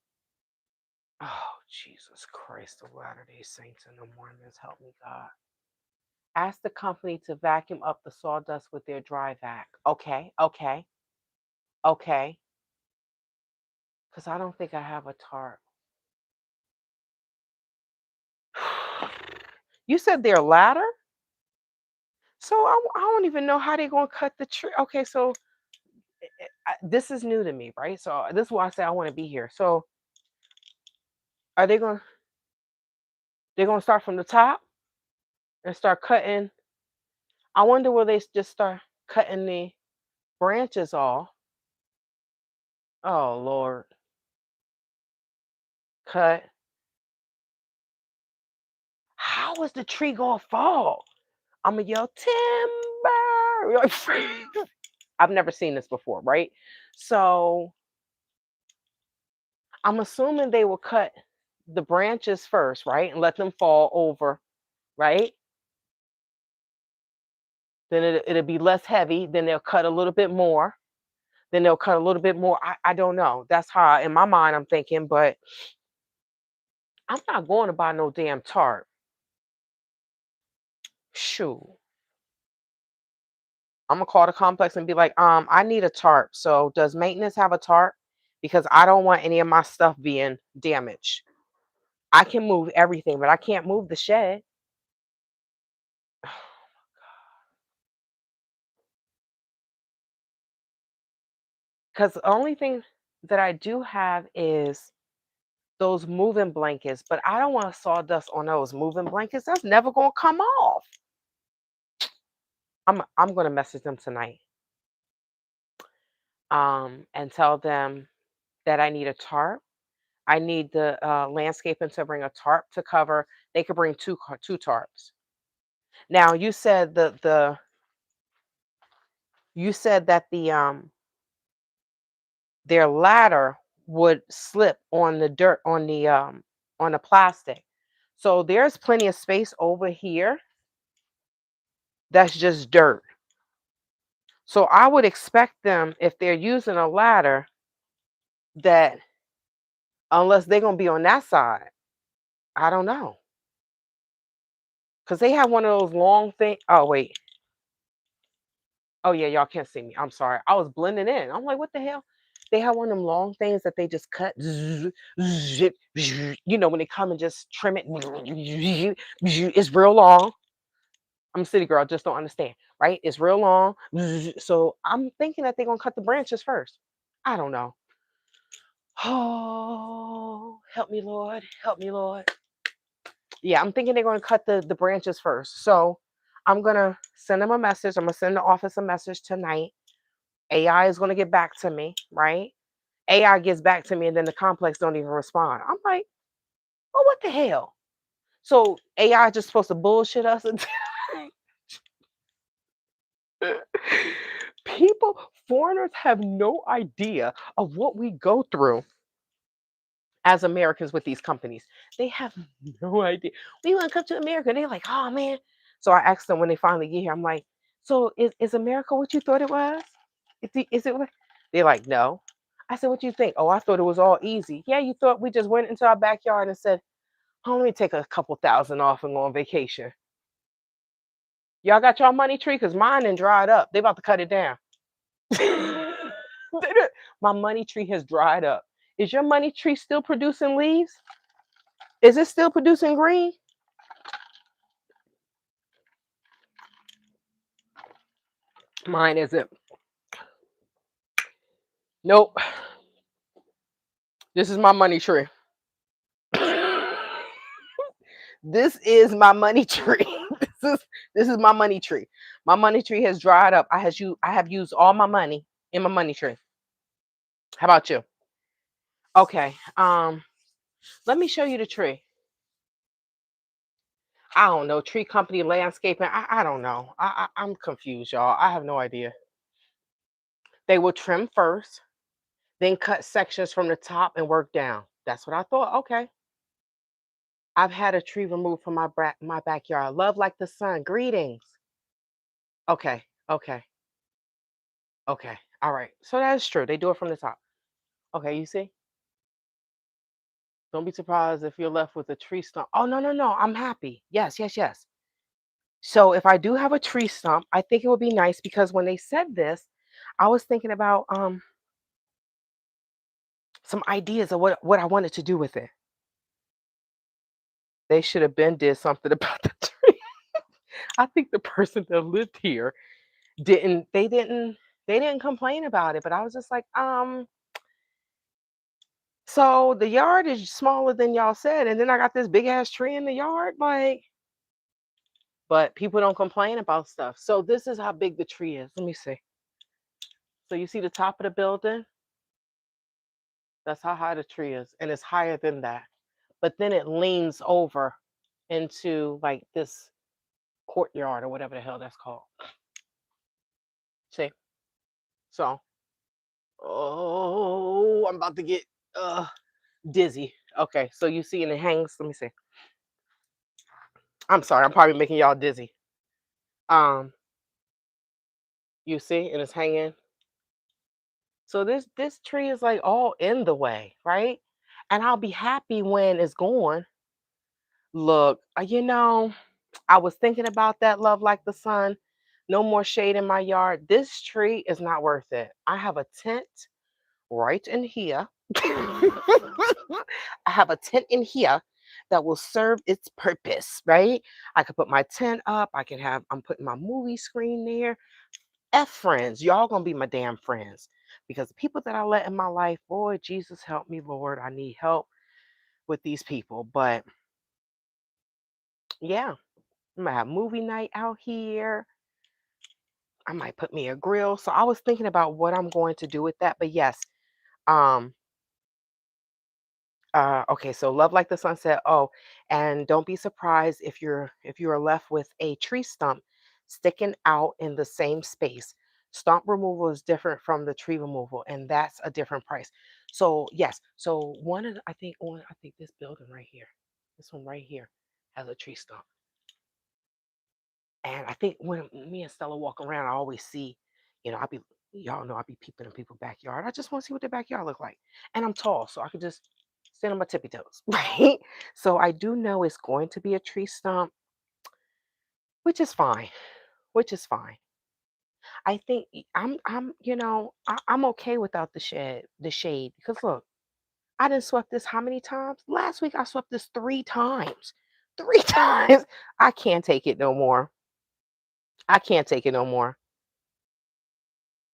Oh, Jesus Christ, the Latter-day Saints and the Mormons, help me God. Ask the company to vacuum up the sawdust with their dry vac. Okay, okay, okay. Because I don't think I have a tarp. You said their ladder? So I don't even know how they're going to cut the tree. Okay, so this is new to me, right? So this is why I say I want to be here. So are they're going to start from the top and start cutting? I wonder will they just start cutting the branches off? Oh Lord, cut. How is the tree gonna fall? I'ma yell timber. Like, I've never seen this before, right? So I'm assuming they will cut the branches first, right? And let them fall over, right? Then it'll be less heavy. Then they'll cut a little bit more. Then they'll cut a little bit more. I don't know. That's how in my mind I'm thinking, but I'm not going to buy no damn tarp. Shoot. I'm gonna call the complex and be like, I need a tarp. So does maintenance have a tarp? Because I don't want any of my stuff being damaged. I can move everything, but I can't move the shed. Because the only thing that I do have is those moving blankets, but I don't want sawdust on those moving blankets. That's never gonna come off. I'm gonna message them tonight. And tell them that I need a tarp. I need the landscaping to bring a tarp to cover. They could bring two tarps. Now you said that their ladder would slip on the dirt on the plastic. So there's plenty of space over here that's just dirt. So I would expect them if they're using a ladder that unless they're gonna be on that side, I don't know. Cause they have one of those long thing. Oh wait. Oh yeah, y'all can't see me. I'm sorry. I was blending in. I'm like, what the hell? They have one of them long things that they just cut. You know, when they come and just trim it. It's real long. I'm a city girl, just don't understand, right? It's real long. So I'm thinking that they're gonna cut the branches first. I don't know. Oh, help me, Lord. Help me, Lord. Yeah, I'm thinking they're gonna cut the branches first. So I'm gonna send them a message. I'm gonna send the office a message tonight. AI is going to get back to me, right? AI gets back to me and then the complex don't even respond. I'm like, well, what the hell? So AI just supposed to bullshit us until people, foreigners have no idea of what we go through as Americans with these companies. They have no idea. We want to come to America. They're like, oh man. So I asked them when they finally get here, I'm like, So is America what you thought it was? Is it what? They're like, no. I said, what you think? Oh, I thought it was all easy. Yeah, you thought we just went into our backyard and said, oh, let me take a couple thousand off and go on vacation. Y'all got your money tree? Because mine done dried up. They about to cut it down. My money tree has dried up. Is your money tree still producing leaves? Is it still producing green? Mine isn't. Nope. This is my money tree. This is my money tree. This is my money tree. My money tree has dried up. I have used all my money in my money tree. How about you? Okay. Let me show you the tree. I don't know. Tree company landscaping. I don't know. I'm confused, y'all. I have no idea. They will trim first, then cut sections from the top and work down. That's what I thought. Okay. I've had a tree removed from my backyard. Love like the sun. Greetings. Okay. Okay. Okay. All right. So that's true. They do it from the top. Okay. You see? Don't be surprised if you're left with a tree stump. Oh, no, no, no. I'm happy. Yes, yes, yes. So if I do have a tree stump, I think it would be nice because when they said this, I was thinking about some ideas of what I wanted to do with it. They should have been did something about the tree. I think the person that lived here didn't they didn't complain about it, but I was just like, so the yard is smaller than y'all said, and then I got this big ass tree in the yard, like, but people don't complain about stuff. So this is how big the tree is. Let me see. So you see the top of the building? That's how high the tree is, and it's higher than that. But then it leans over into like this courtyard or whatever the hell that's called. See? So, oh, I'm about to get dizzy. Okay, so you see, and it hangs. Let me see. I'm sorry, I'm probably making y'all dizzy. Um, you see, and it's hanging. So this tree is like all in the way, right? And I'll be happy when it's gone. Look, I was thinking about that love like the sun. No more shade in my yard. This tree is not worth it. I have a tent right in here. I have a tent in here that will serve its purpose, right? I could put my tent up. I'm putting my movie screen there. F friends, y'all gonna be my damn friends. Because the people that I let in my life, boy, Jesus help me, Lord. I need help with these people. But yeah, I'm gonna have movie night out here. I might put me a grill. So I was thinking about what I'm going to do with that. But yes, um, okay, so love like the sunset. Oh, and don't be surprised if you are left with a tree stump sticking out in the same space. Stump removal is different from the tree removal, and that's a different price. So yes, so I think this building right here, this one right here, has a tree stump. And I think when me and Stella walk around, I always see, y'all know I be peeping in people's backyard. I just want to see what their backyard look like. And I'm tall, so I could just stand on my tippy toes, right? So I do know it's going to be a tree stump, which is fine, which is fine. I think I'm okay without the shade, because look, I done swept this how many times? Last week I swept this 3 times. 3 times. I can't take it no more. I can't take it no more.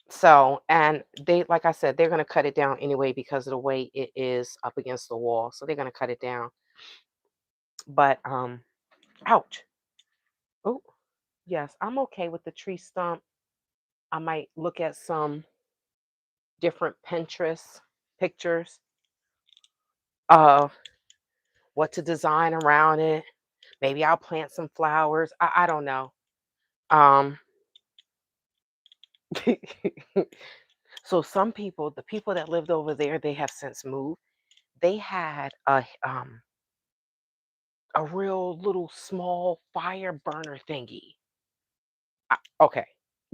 So, and they, like I said, they're going to cut it down anyway because of the way it is up against the wall. So they're going to cut it down. But, ouch. Oh, yes, I'm okay with the tree stump. I might look at some different Pinterest pictures of what to design around it. Maybe I'll plant some flowers. I don't know. Um, so some people, the people that lived over there, they have since moved. They had a real little small fire burner thingy. Okay.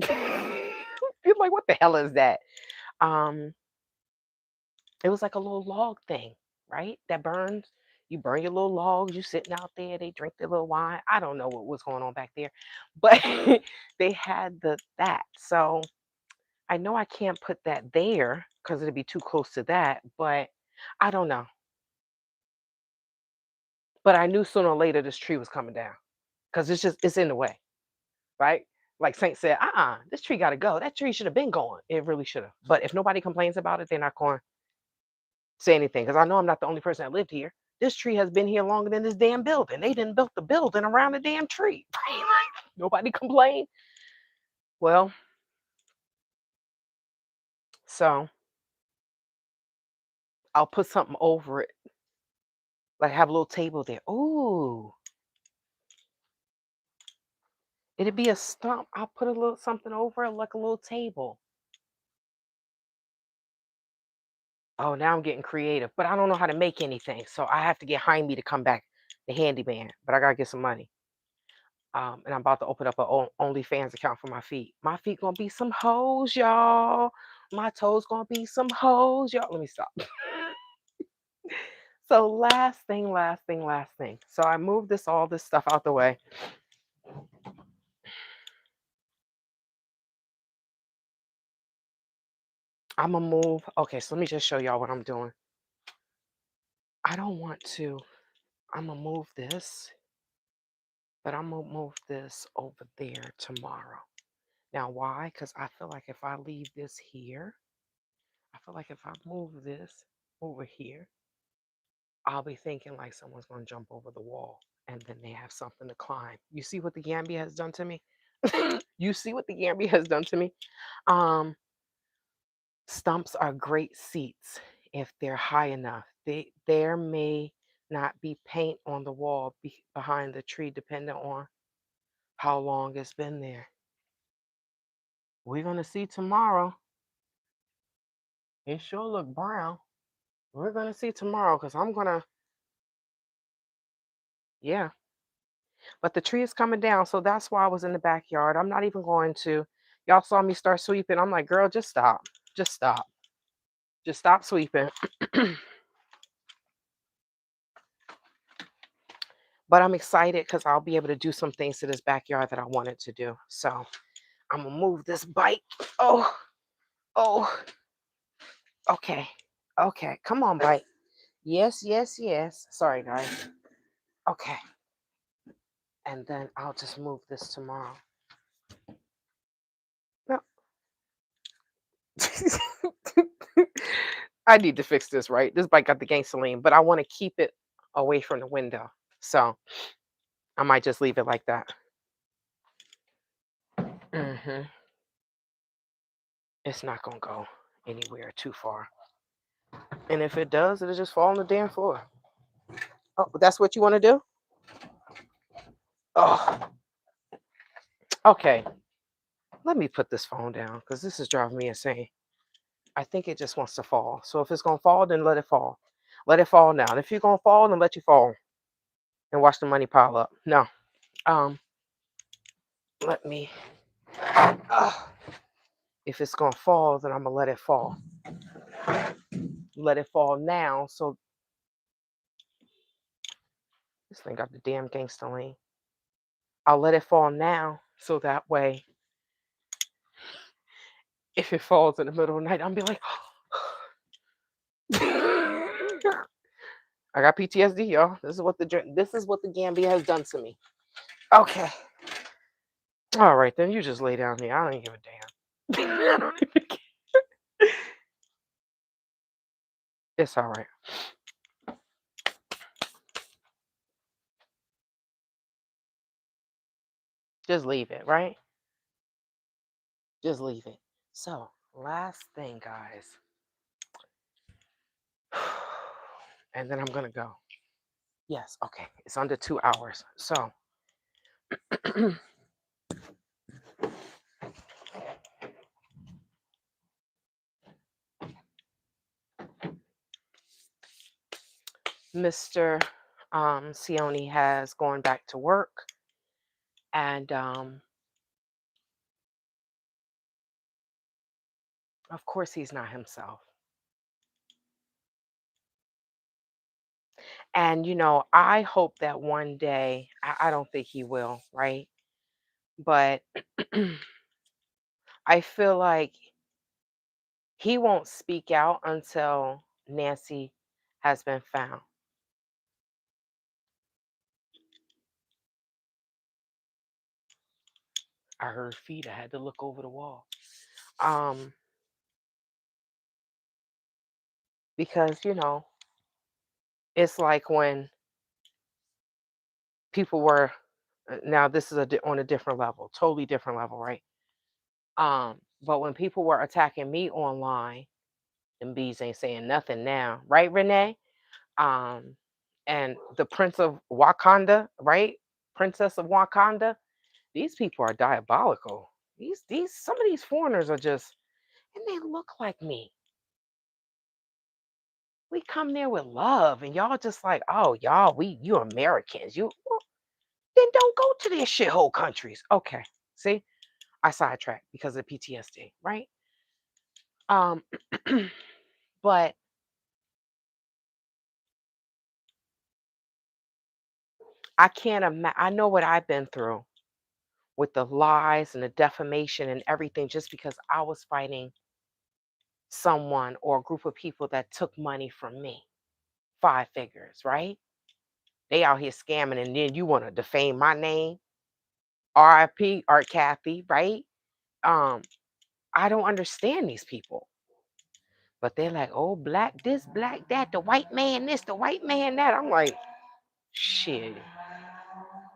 You're like, what the hell is that? Um, it was like a little log thing, right? That burns. You burn your little logs, you sitting out there, they drink their little wine. I don't know what was going on back there, but they had that. So I know I can't put that there because it'd be too close to that, but I don't know. But I knew sooner or later this tree was coming down because it's in the way, right? Like Saint said, this tree got to go. That tree should have been gone. It really should have. But if nobody complains about it, they're not going to say anything because I know I'm not the only person that lived here. This tree has been here longer than this damn building. They didn't build the building around the damn tree. Nobody complained. Well, so I'll put something over it, like have a little table there. Ooh, it'd be a stump. I'll put a little something over it, like a little table. Oh, now I'm getting creative, but I don't know how to make anything, so I have to get Jaime to come back, the handyman. But I gotta get some money. And I'm about to open up a OnlyFans account for my feet. My feet gonna be some hoes, y'all. My toes gonna be some hoes, y'all. Let me stop. So last thing. So I moved all this stuff out the way. I'm gonna move. Okay, so let me just show y'all what I'm doing. I don't want to. I'm gonna move this, but I'm gonna move this over there tomorrow. Now, why? Because I feel like if I leave this here, I feel like if I move this over here, I'll be thinking like someone's going to jump over the wall and then they have something to climb. You see what the Gambia has done to me? You see what the Gambia has done to me? Um, Stumps are great seats if they're high enough. There may not be paint on the wall behind the tree, depending on how long it's been there. We're going to see tomorrow. It sure look brown. We're going to see tomorrow because I'm going to, yeah. But the tree is coming down, so that's why I was in the backyard. I'm not even going to. Y'all saw me start sweeping. I'm like, girl, just stop. Just stop. Just stop sweeping. But I'm excited because I'll be able to do some things to this backyard that I wanted to do. So I'm going to move this bike. Oh, oh, okay. Okay. Come on, bike. Yes, yes, yes. Sorry, guys. Okay. And then I'll just move this tomorrow. No. I need to fix this, right? This bike got the gangster lean, but I want to keep it away from the window. So I might just leave it like that. hmm It's not going to go anywhere too far. And if it does, it'll just fall on the damn floor. Oh, that's what you want to do? Oh, okay. Let me put this phone down because this is driving me insane. I think it just wants to fall. So if it's going to fall, then let it fall. Let it fall now. And if you're going to fall, then let you fall and watch the money pile up. No. Um, Let me. If it's going to fall, then I'm going to let it fall. Let it fall now. So this thing got the damn gangster lean. I'll let it fall now. So that way, if it falls in the middle of the night, I'll be like, I got PTSD, y'all. This is what the Gambia has done to me. Okay. All right, then you just lay down here. I don't even give a damn. I don't even care. It's all right. Just leave it, right? Just leave it. So, last thing, guys. And then I'm going to go. Yes, okay. It's under 2 hours. So, Mr. Sione has gone back to work. And Of course, he's not himself. And, I hope that one day, I don't think he will, right? But I feel like he won't speak out until Nancy has been found. I heard feet. I had to look over the wall. Um, because, it's like when people were, now this is on a different level, totally different level, right? But when people were attacking me online, and bees ain't saying nothing now, right, Renee? Um, and the Prince of Wakanda, right? Princess of Wakanda. These people are diabolical. These some of these foreigners are just, and they look like me. We come there with love, and y'all just like, oh, y'all, you Americans, well, then don't go to their shithole countries. Okay, see, I sidetracked because of PTSD, right? Um, but I can't imagine. I know what I've been through with the lies and the defamation and everything, just because I was fighting someone or a group of people that took money from me, 5 figures, right? They out here scamming, and then you want to defame my name, RIP, Art Kathy, right? Um, I don't understand these people, but they're like, oh, black this, black that, the white man this, the white man that. I'm like, shit.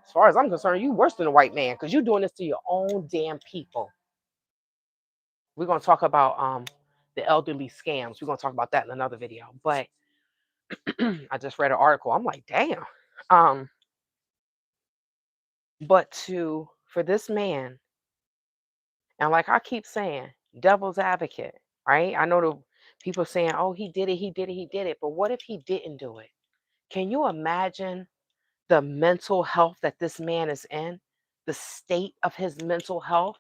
As far as I'm concerned, you worse than a white man because you're doing this to your own damn people. We're gonna talk about the elderly scams. We're gonna talk about that in another video. But I just read an article. I'm like, damn. Um, but for this man, and like I keep saying, devil's advocate, right? I know the people saying, oh, he did it, he did it, he did it. But what if he didn't do it? Can you imagine the mental health that this man is in? The state of his mental health?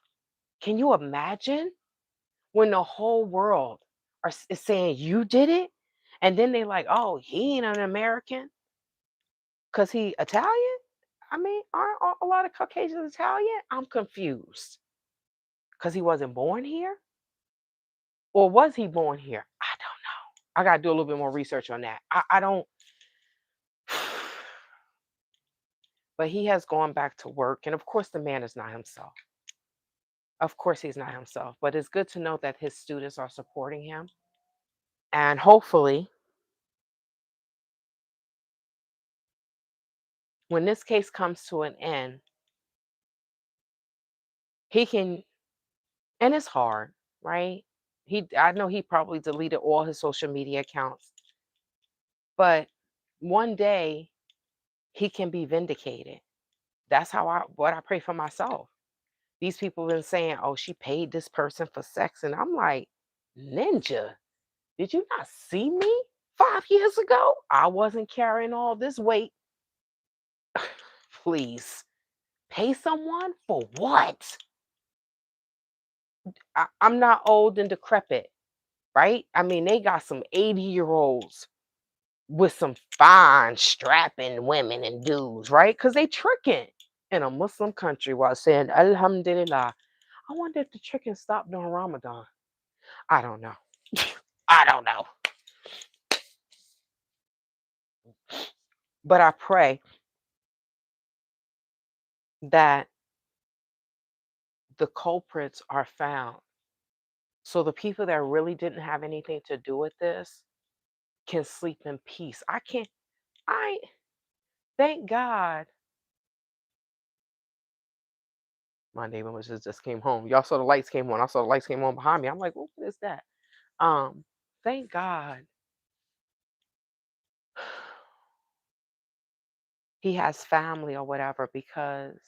Can you imagine when the whole world is saying you did it? And then they like, oh, he ain't an American because he Italian? I mean, aren't a lot of Caucasians Italian? I'm confused. Because he wasn't born here? Or was he born here? I don't know. I got to do a little bit more research on that. I don't. But he has gone back to work. And of course, the man is not himself. Of course, he's not himself. But it's good to know that his students are supporting him. And hopefully, when this case comes to an end, he can, and it's hard, right? I know he probably deleted all his social media accounts, but one day he can be vindicated. That's what I pray for myself. These people been saying, "Oh, she paid this person for sex," and I'm like, "Ninja, did you not see me 5 years ago? I wasn't carrying all this weight." Please pay someone for what? I'm not old and decrepit, right? I mean, they got some 80-year-olds with some fine strapping women and dudes, right? Because they tricking in a Muslim country while saying Alhamdulillah. I wonder if the tricking stopped during Ramadan. I don't know. I don't know. But I pray that the culprits are found. So the people that really didn't have anything to do with this can sleep in peace. I thank God my neighbor just came home. Y'all saw the lights came on. I saw the lights came on behind me. I'm like, what is that? Thank God he has family or whatever, because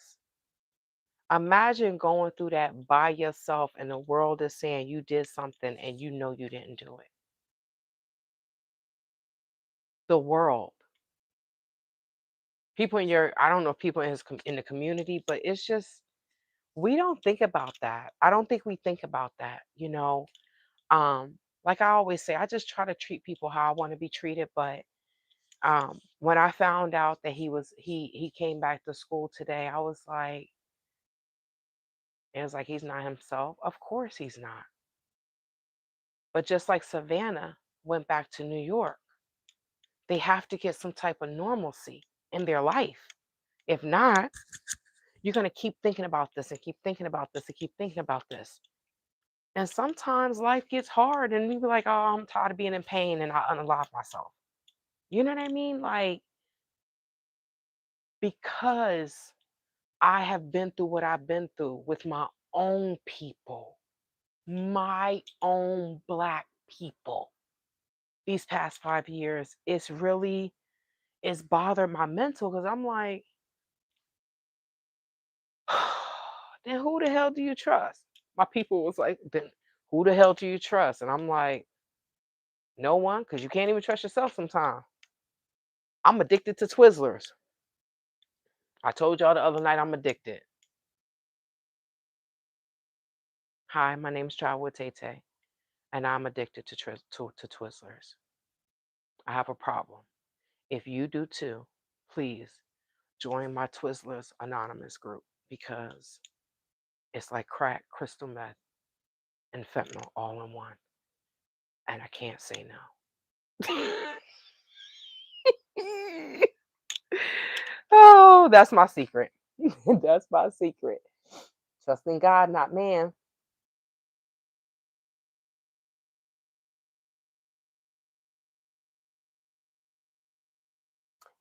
imagine going through that by yourself and the world is saying you did something and you know you didn't do it. The world. People in your, I don't know if people in in the community, but it's just we don't think about that. I don't think we think about that. Like I always say, I just try to treat people how I want to be treated. But when I found out that he came back to school today, I was like, it was like he's not himself. Of course he's not. But just like Savannah went back to New York, they have to get some type of normalcy in their life. If not, you're going to keep thinking about this and keep thinking about this and keep thinking about this. And sometimes life gets hard and we be like, oh, I'm tired of being in pain and I unalive myself. You know what I mean? Like, because I have been through what I've been through with my own people, my own Black people, these past 5 years, it's bothered my mental because I'm like, then who the hell do you trust? My people was like, then who the hell do you trust? And I'm like, no one, because you can't even trust yourself sometimes. I'm addicted to Twizzlers. I told y'all the other night I'm addicted. Hi, my name's TravelWithTayTay, and I'm addicted to Twizzlers. I have a problem. If you do too, please join my Twizzlers Anonymous group because it's like crack, crystal meth, and fentanyl all in one. And I can't say no. Oh, that's my secret. That's my secret. Trust in God, not man.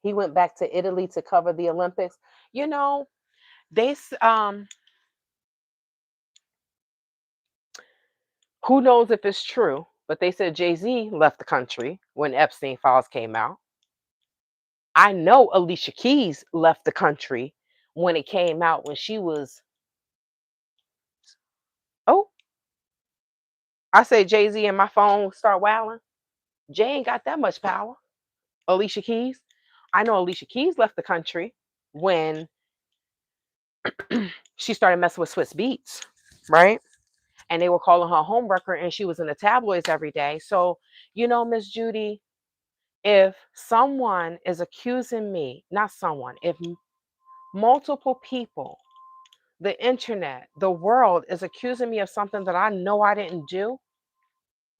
He went back to Italy to cover the Olympics. You know, they who knows if it's true, but they said Jay-Z left the country when Epstein files came out. I know Alicia Keys left the country when it came out when she was, oh, I say Jay-Z and my phone start wowing. Jay ain't got that much power. Alicia Keys. I know Alicia Keys left the country when she started messing with Swiss Beats, right? And they were calling her a homewrecker and she was in the tabloids every day. So, Miss Judy, if someone is accusing me, not someone, if multiple people, the internet, the world is accusing me of something that I know I didn't do,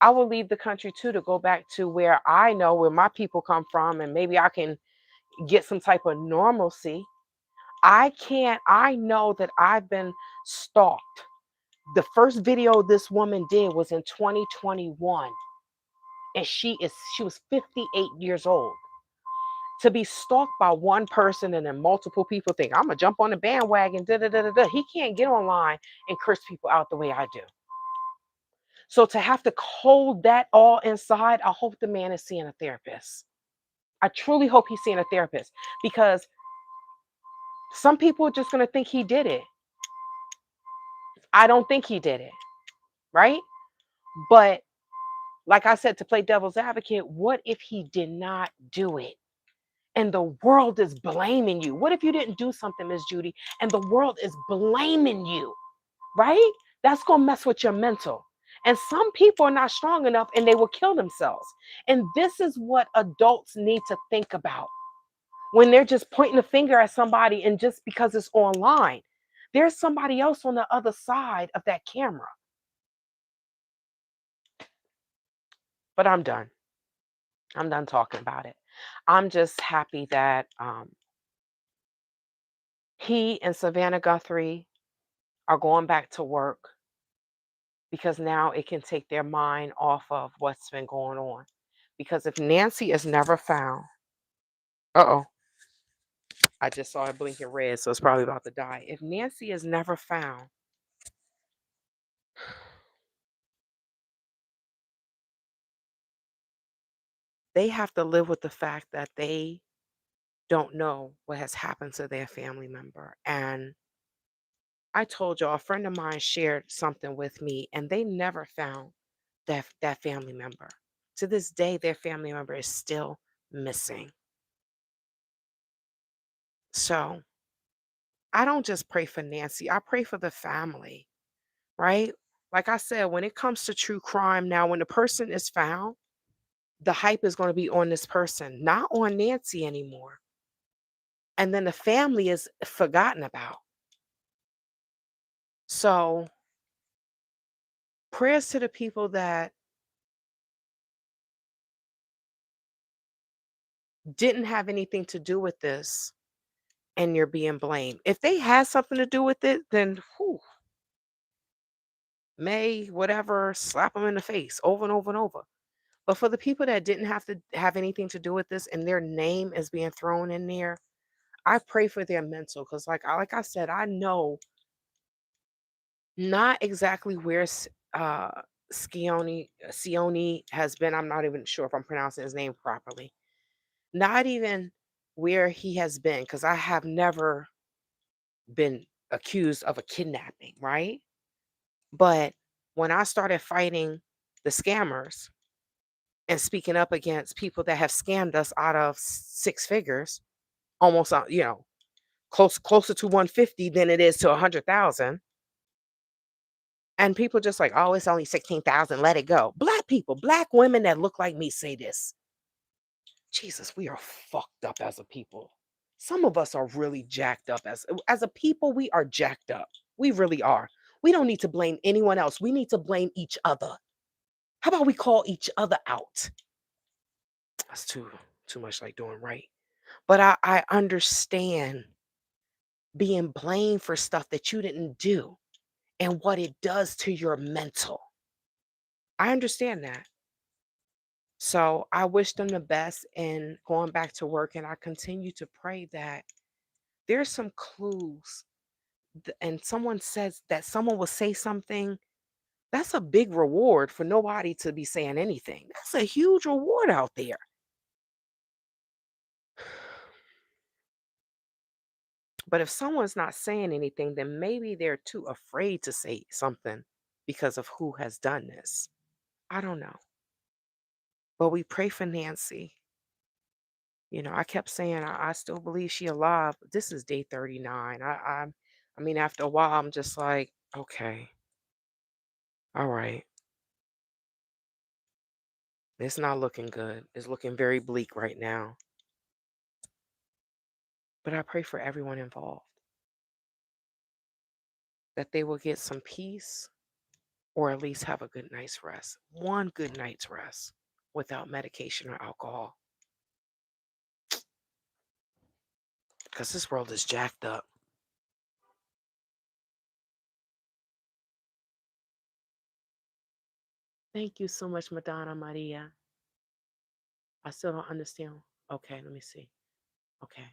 I will leave the country too to go back to where I know where my people come from and maybe I can get some type of normalcy. I know that I've been stalked. The first video this woman did was in 2021 and she was 58 years old. To be stalked by one person and then multiple people think I'm gonna jump on the bandwagon, da da da da da. He can't get online and curse people out the way I do. So to have to hold that all inside, I hope the man is seeing a therapist. I truly hope he's seeing a therapist because some people are just gonna think he did it. I don't think he did it, right? But like I said, to play devil's advocate, what if he did not do it? And the world is blaming you. What if you didn't do something, Miss Judy, and the world is blaming you, right? That's going to mess with your mental. And some people are not strong enough and they will kill themselves. And this is what adults need to think about when they're just pointing a finger at somebody and just because it's online. There's somebody else on the other side of that camera. But I'm done. I'm done talking about it. I'm just happy that he and Savannah Guthrie are going back to work because now it can take their mind off of what's been going on. Because if Nancy is never found, uh-oh, I just saw it blinking red, so it's probably about to die. If Nancy is never found, they have to live with the fact that they don't know what has happened to their family member. And I told y'all, a friend of mine shared something with me, and they never found that family member. To this day, their family member is still missing. So I don't just pray for Nancy, I pray for the family, right? like I said, when it comes to true crime, now when the person is found, the hype is going to be on this person, not on Nancy anymore. And then the family is forgotten about. So, prayers to the people that didn't have anything to do with this and you're being blamed. If they had something to do with it, then whew, may whatever slap them in the face over and over and over. But for the people that didn't have to have anything to do with this and their name is being thrown in there, I pray for their mental because, like I said, I know not exactly where Sione has been. I'm not even sure if I'm pronouncing his name properly. Not even where he has been, because I have never been accused of a kidnapping, right? But when I started fighting the scammers and speaking up against people that have scammed us out of six figures, almost, closer to 150 than it is to 100,000. And people just like, oh, it's only 16,000. Let it go. Black people, black women that look like me say this. Jesus, we are fucked up as a people. Some of us are really jacked up as a people. We are jacked up. We really are. We don't need to blame anyone else. We need to blame each other. How about we call each other out? That's too much like doing right. But I understand being blamed for stuff that you didn't do and what it does to your mental. I understand that. So I wish them the best in going back to work. And I continue to pray that there's some clues and someone says that someone will say something. That's a big reward for nobody to be saying anything. That's a huge reward out there. But if someone's not saying anything, then maybe they're too afraid to say something because of who has done this. I don't know. But we pray for Nancy. I kept saying I still believe she alive. This is day 39. I mean, after a while, I'm just like, okay, all right. It's not looking good. It's looking very bleak right now. But I pray for everyone involved that they will get some peace or at least have a good night's rest. One good night's rest without medication or alcohol. Because this world is jacked up. Thank you so much, Madonna Maria. I still don't understand. Okay, let me see. Okay.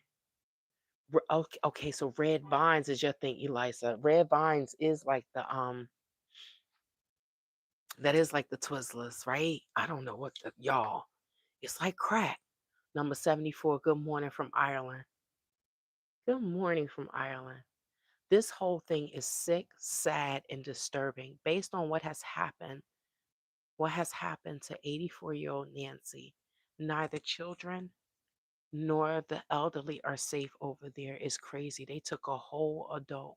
Okay, so red vines is your thing, Elisa. Red vines is like that is like the Twizzlers, right? I don't know what y'all. It's like crack. Number 74. Good morning from Ireland. Good morning from Ireland. This whole thing is sick, sad, and disturbing based on what has happened to 84-year-old Nancy. Neither children nor the elderly are safe over there. It's crazy. They took a whole adult.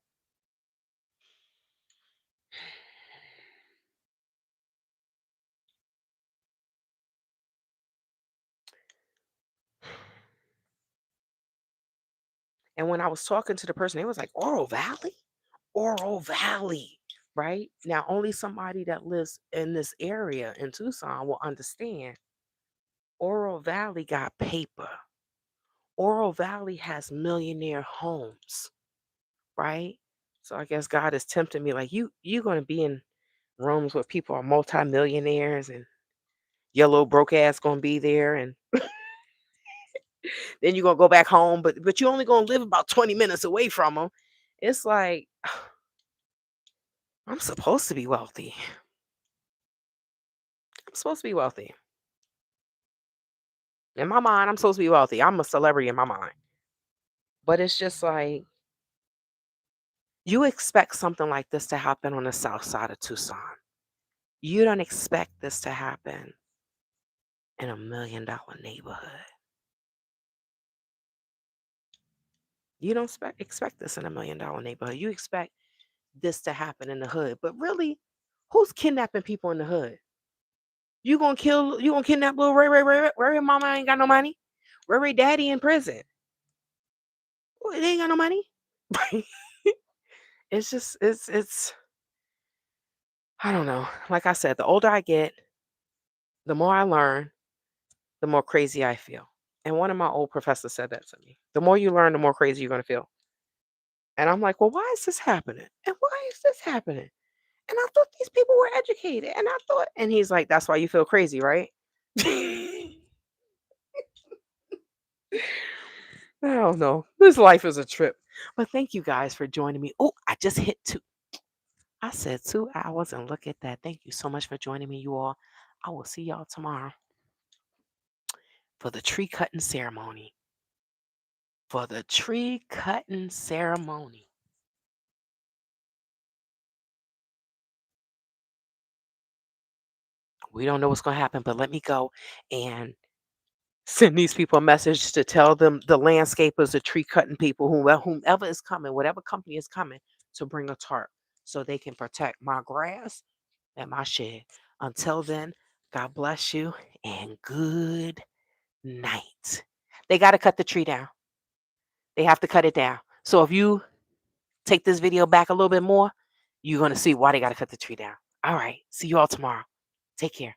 And when I was talking to the person, they was like, Oro Valley? Oro Valley, right? Now, only somebody that lives in this area in Tucson will understand. Oro Valley got paper. Oro Valley has millionaire homes, right? So I guess God is tempting me like you're going to be in rooms where people are multimillionaires and your little broke ass going to be there and then you're going to go back home but you only going to live about 20 minutes away from them. It's like I'm supposed to be wealthy. I'm supposed to be wealthy. In my mind, I'm supposed to be wealthy. I'm a celebrity in my mind. But it's just like you expect something like this to happen on the south side of Tucson. You don't expect this to happen in a $1 million neighborhood. You don't expect this in a $1 million neighborhood. You expect this to happen in the hood. But really, Who's kidnapping people in the hood? You gonna kidnap little Ray mama ain't got no money. Ray daddy in prison. Well, they ain't got no money. It's just it's I don't know. Like I said, the older I get, the more I learn, the more crazy I feel. And one of my old professors said that to me. The more you learn, the more crazy you're gonna feel. And I'm like, well, why is this happening? And why is this happening? And I thought these people were educated. And I thought, and he's like, that's why you feel crazy, right? I don't know. This life is a trip. But thank you guys for joining me. Oh, I just hit 2. I said 2 hours and look at that. Thank you so much for joining me, you all. I will see y'all tomorrow for the tree cutting ceremony. For the tree cutting ceremony. We don't know what's going to happen, but let me go and send these people a message to tell them, the landscapers, the tree cutting people, whomever is coming, whatever company is coming, to bring a tarp so they can protect my grass and my shed. Until then, God bless you and good night. They got to cut the tree down. They have to cut it down. So if you take this video back a little bit more, you're going to see why they got to cut the tree down. All right. See you all tomorrow. Take care.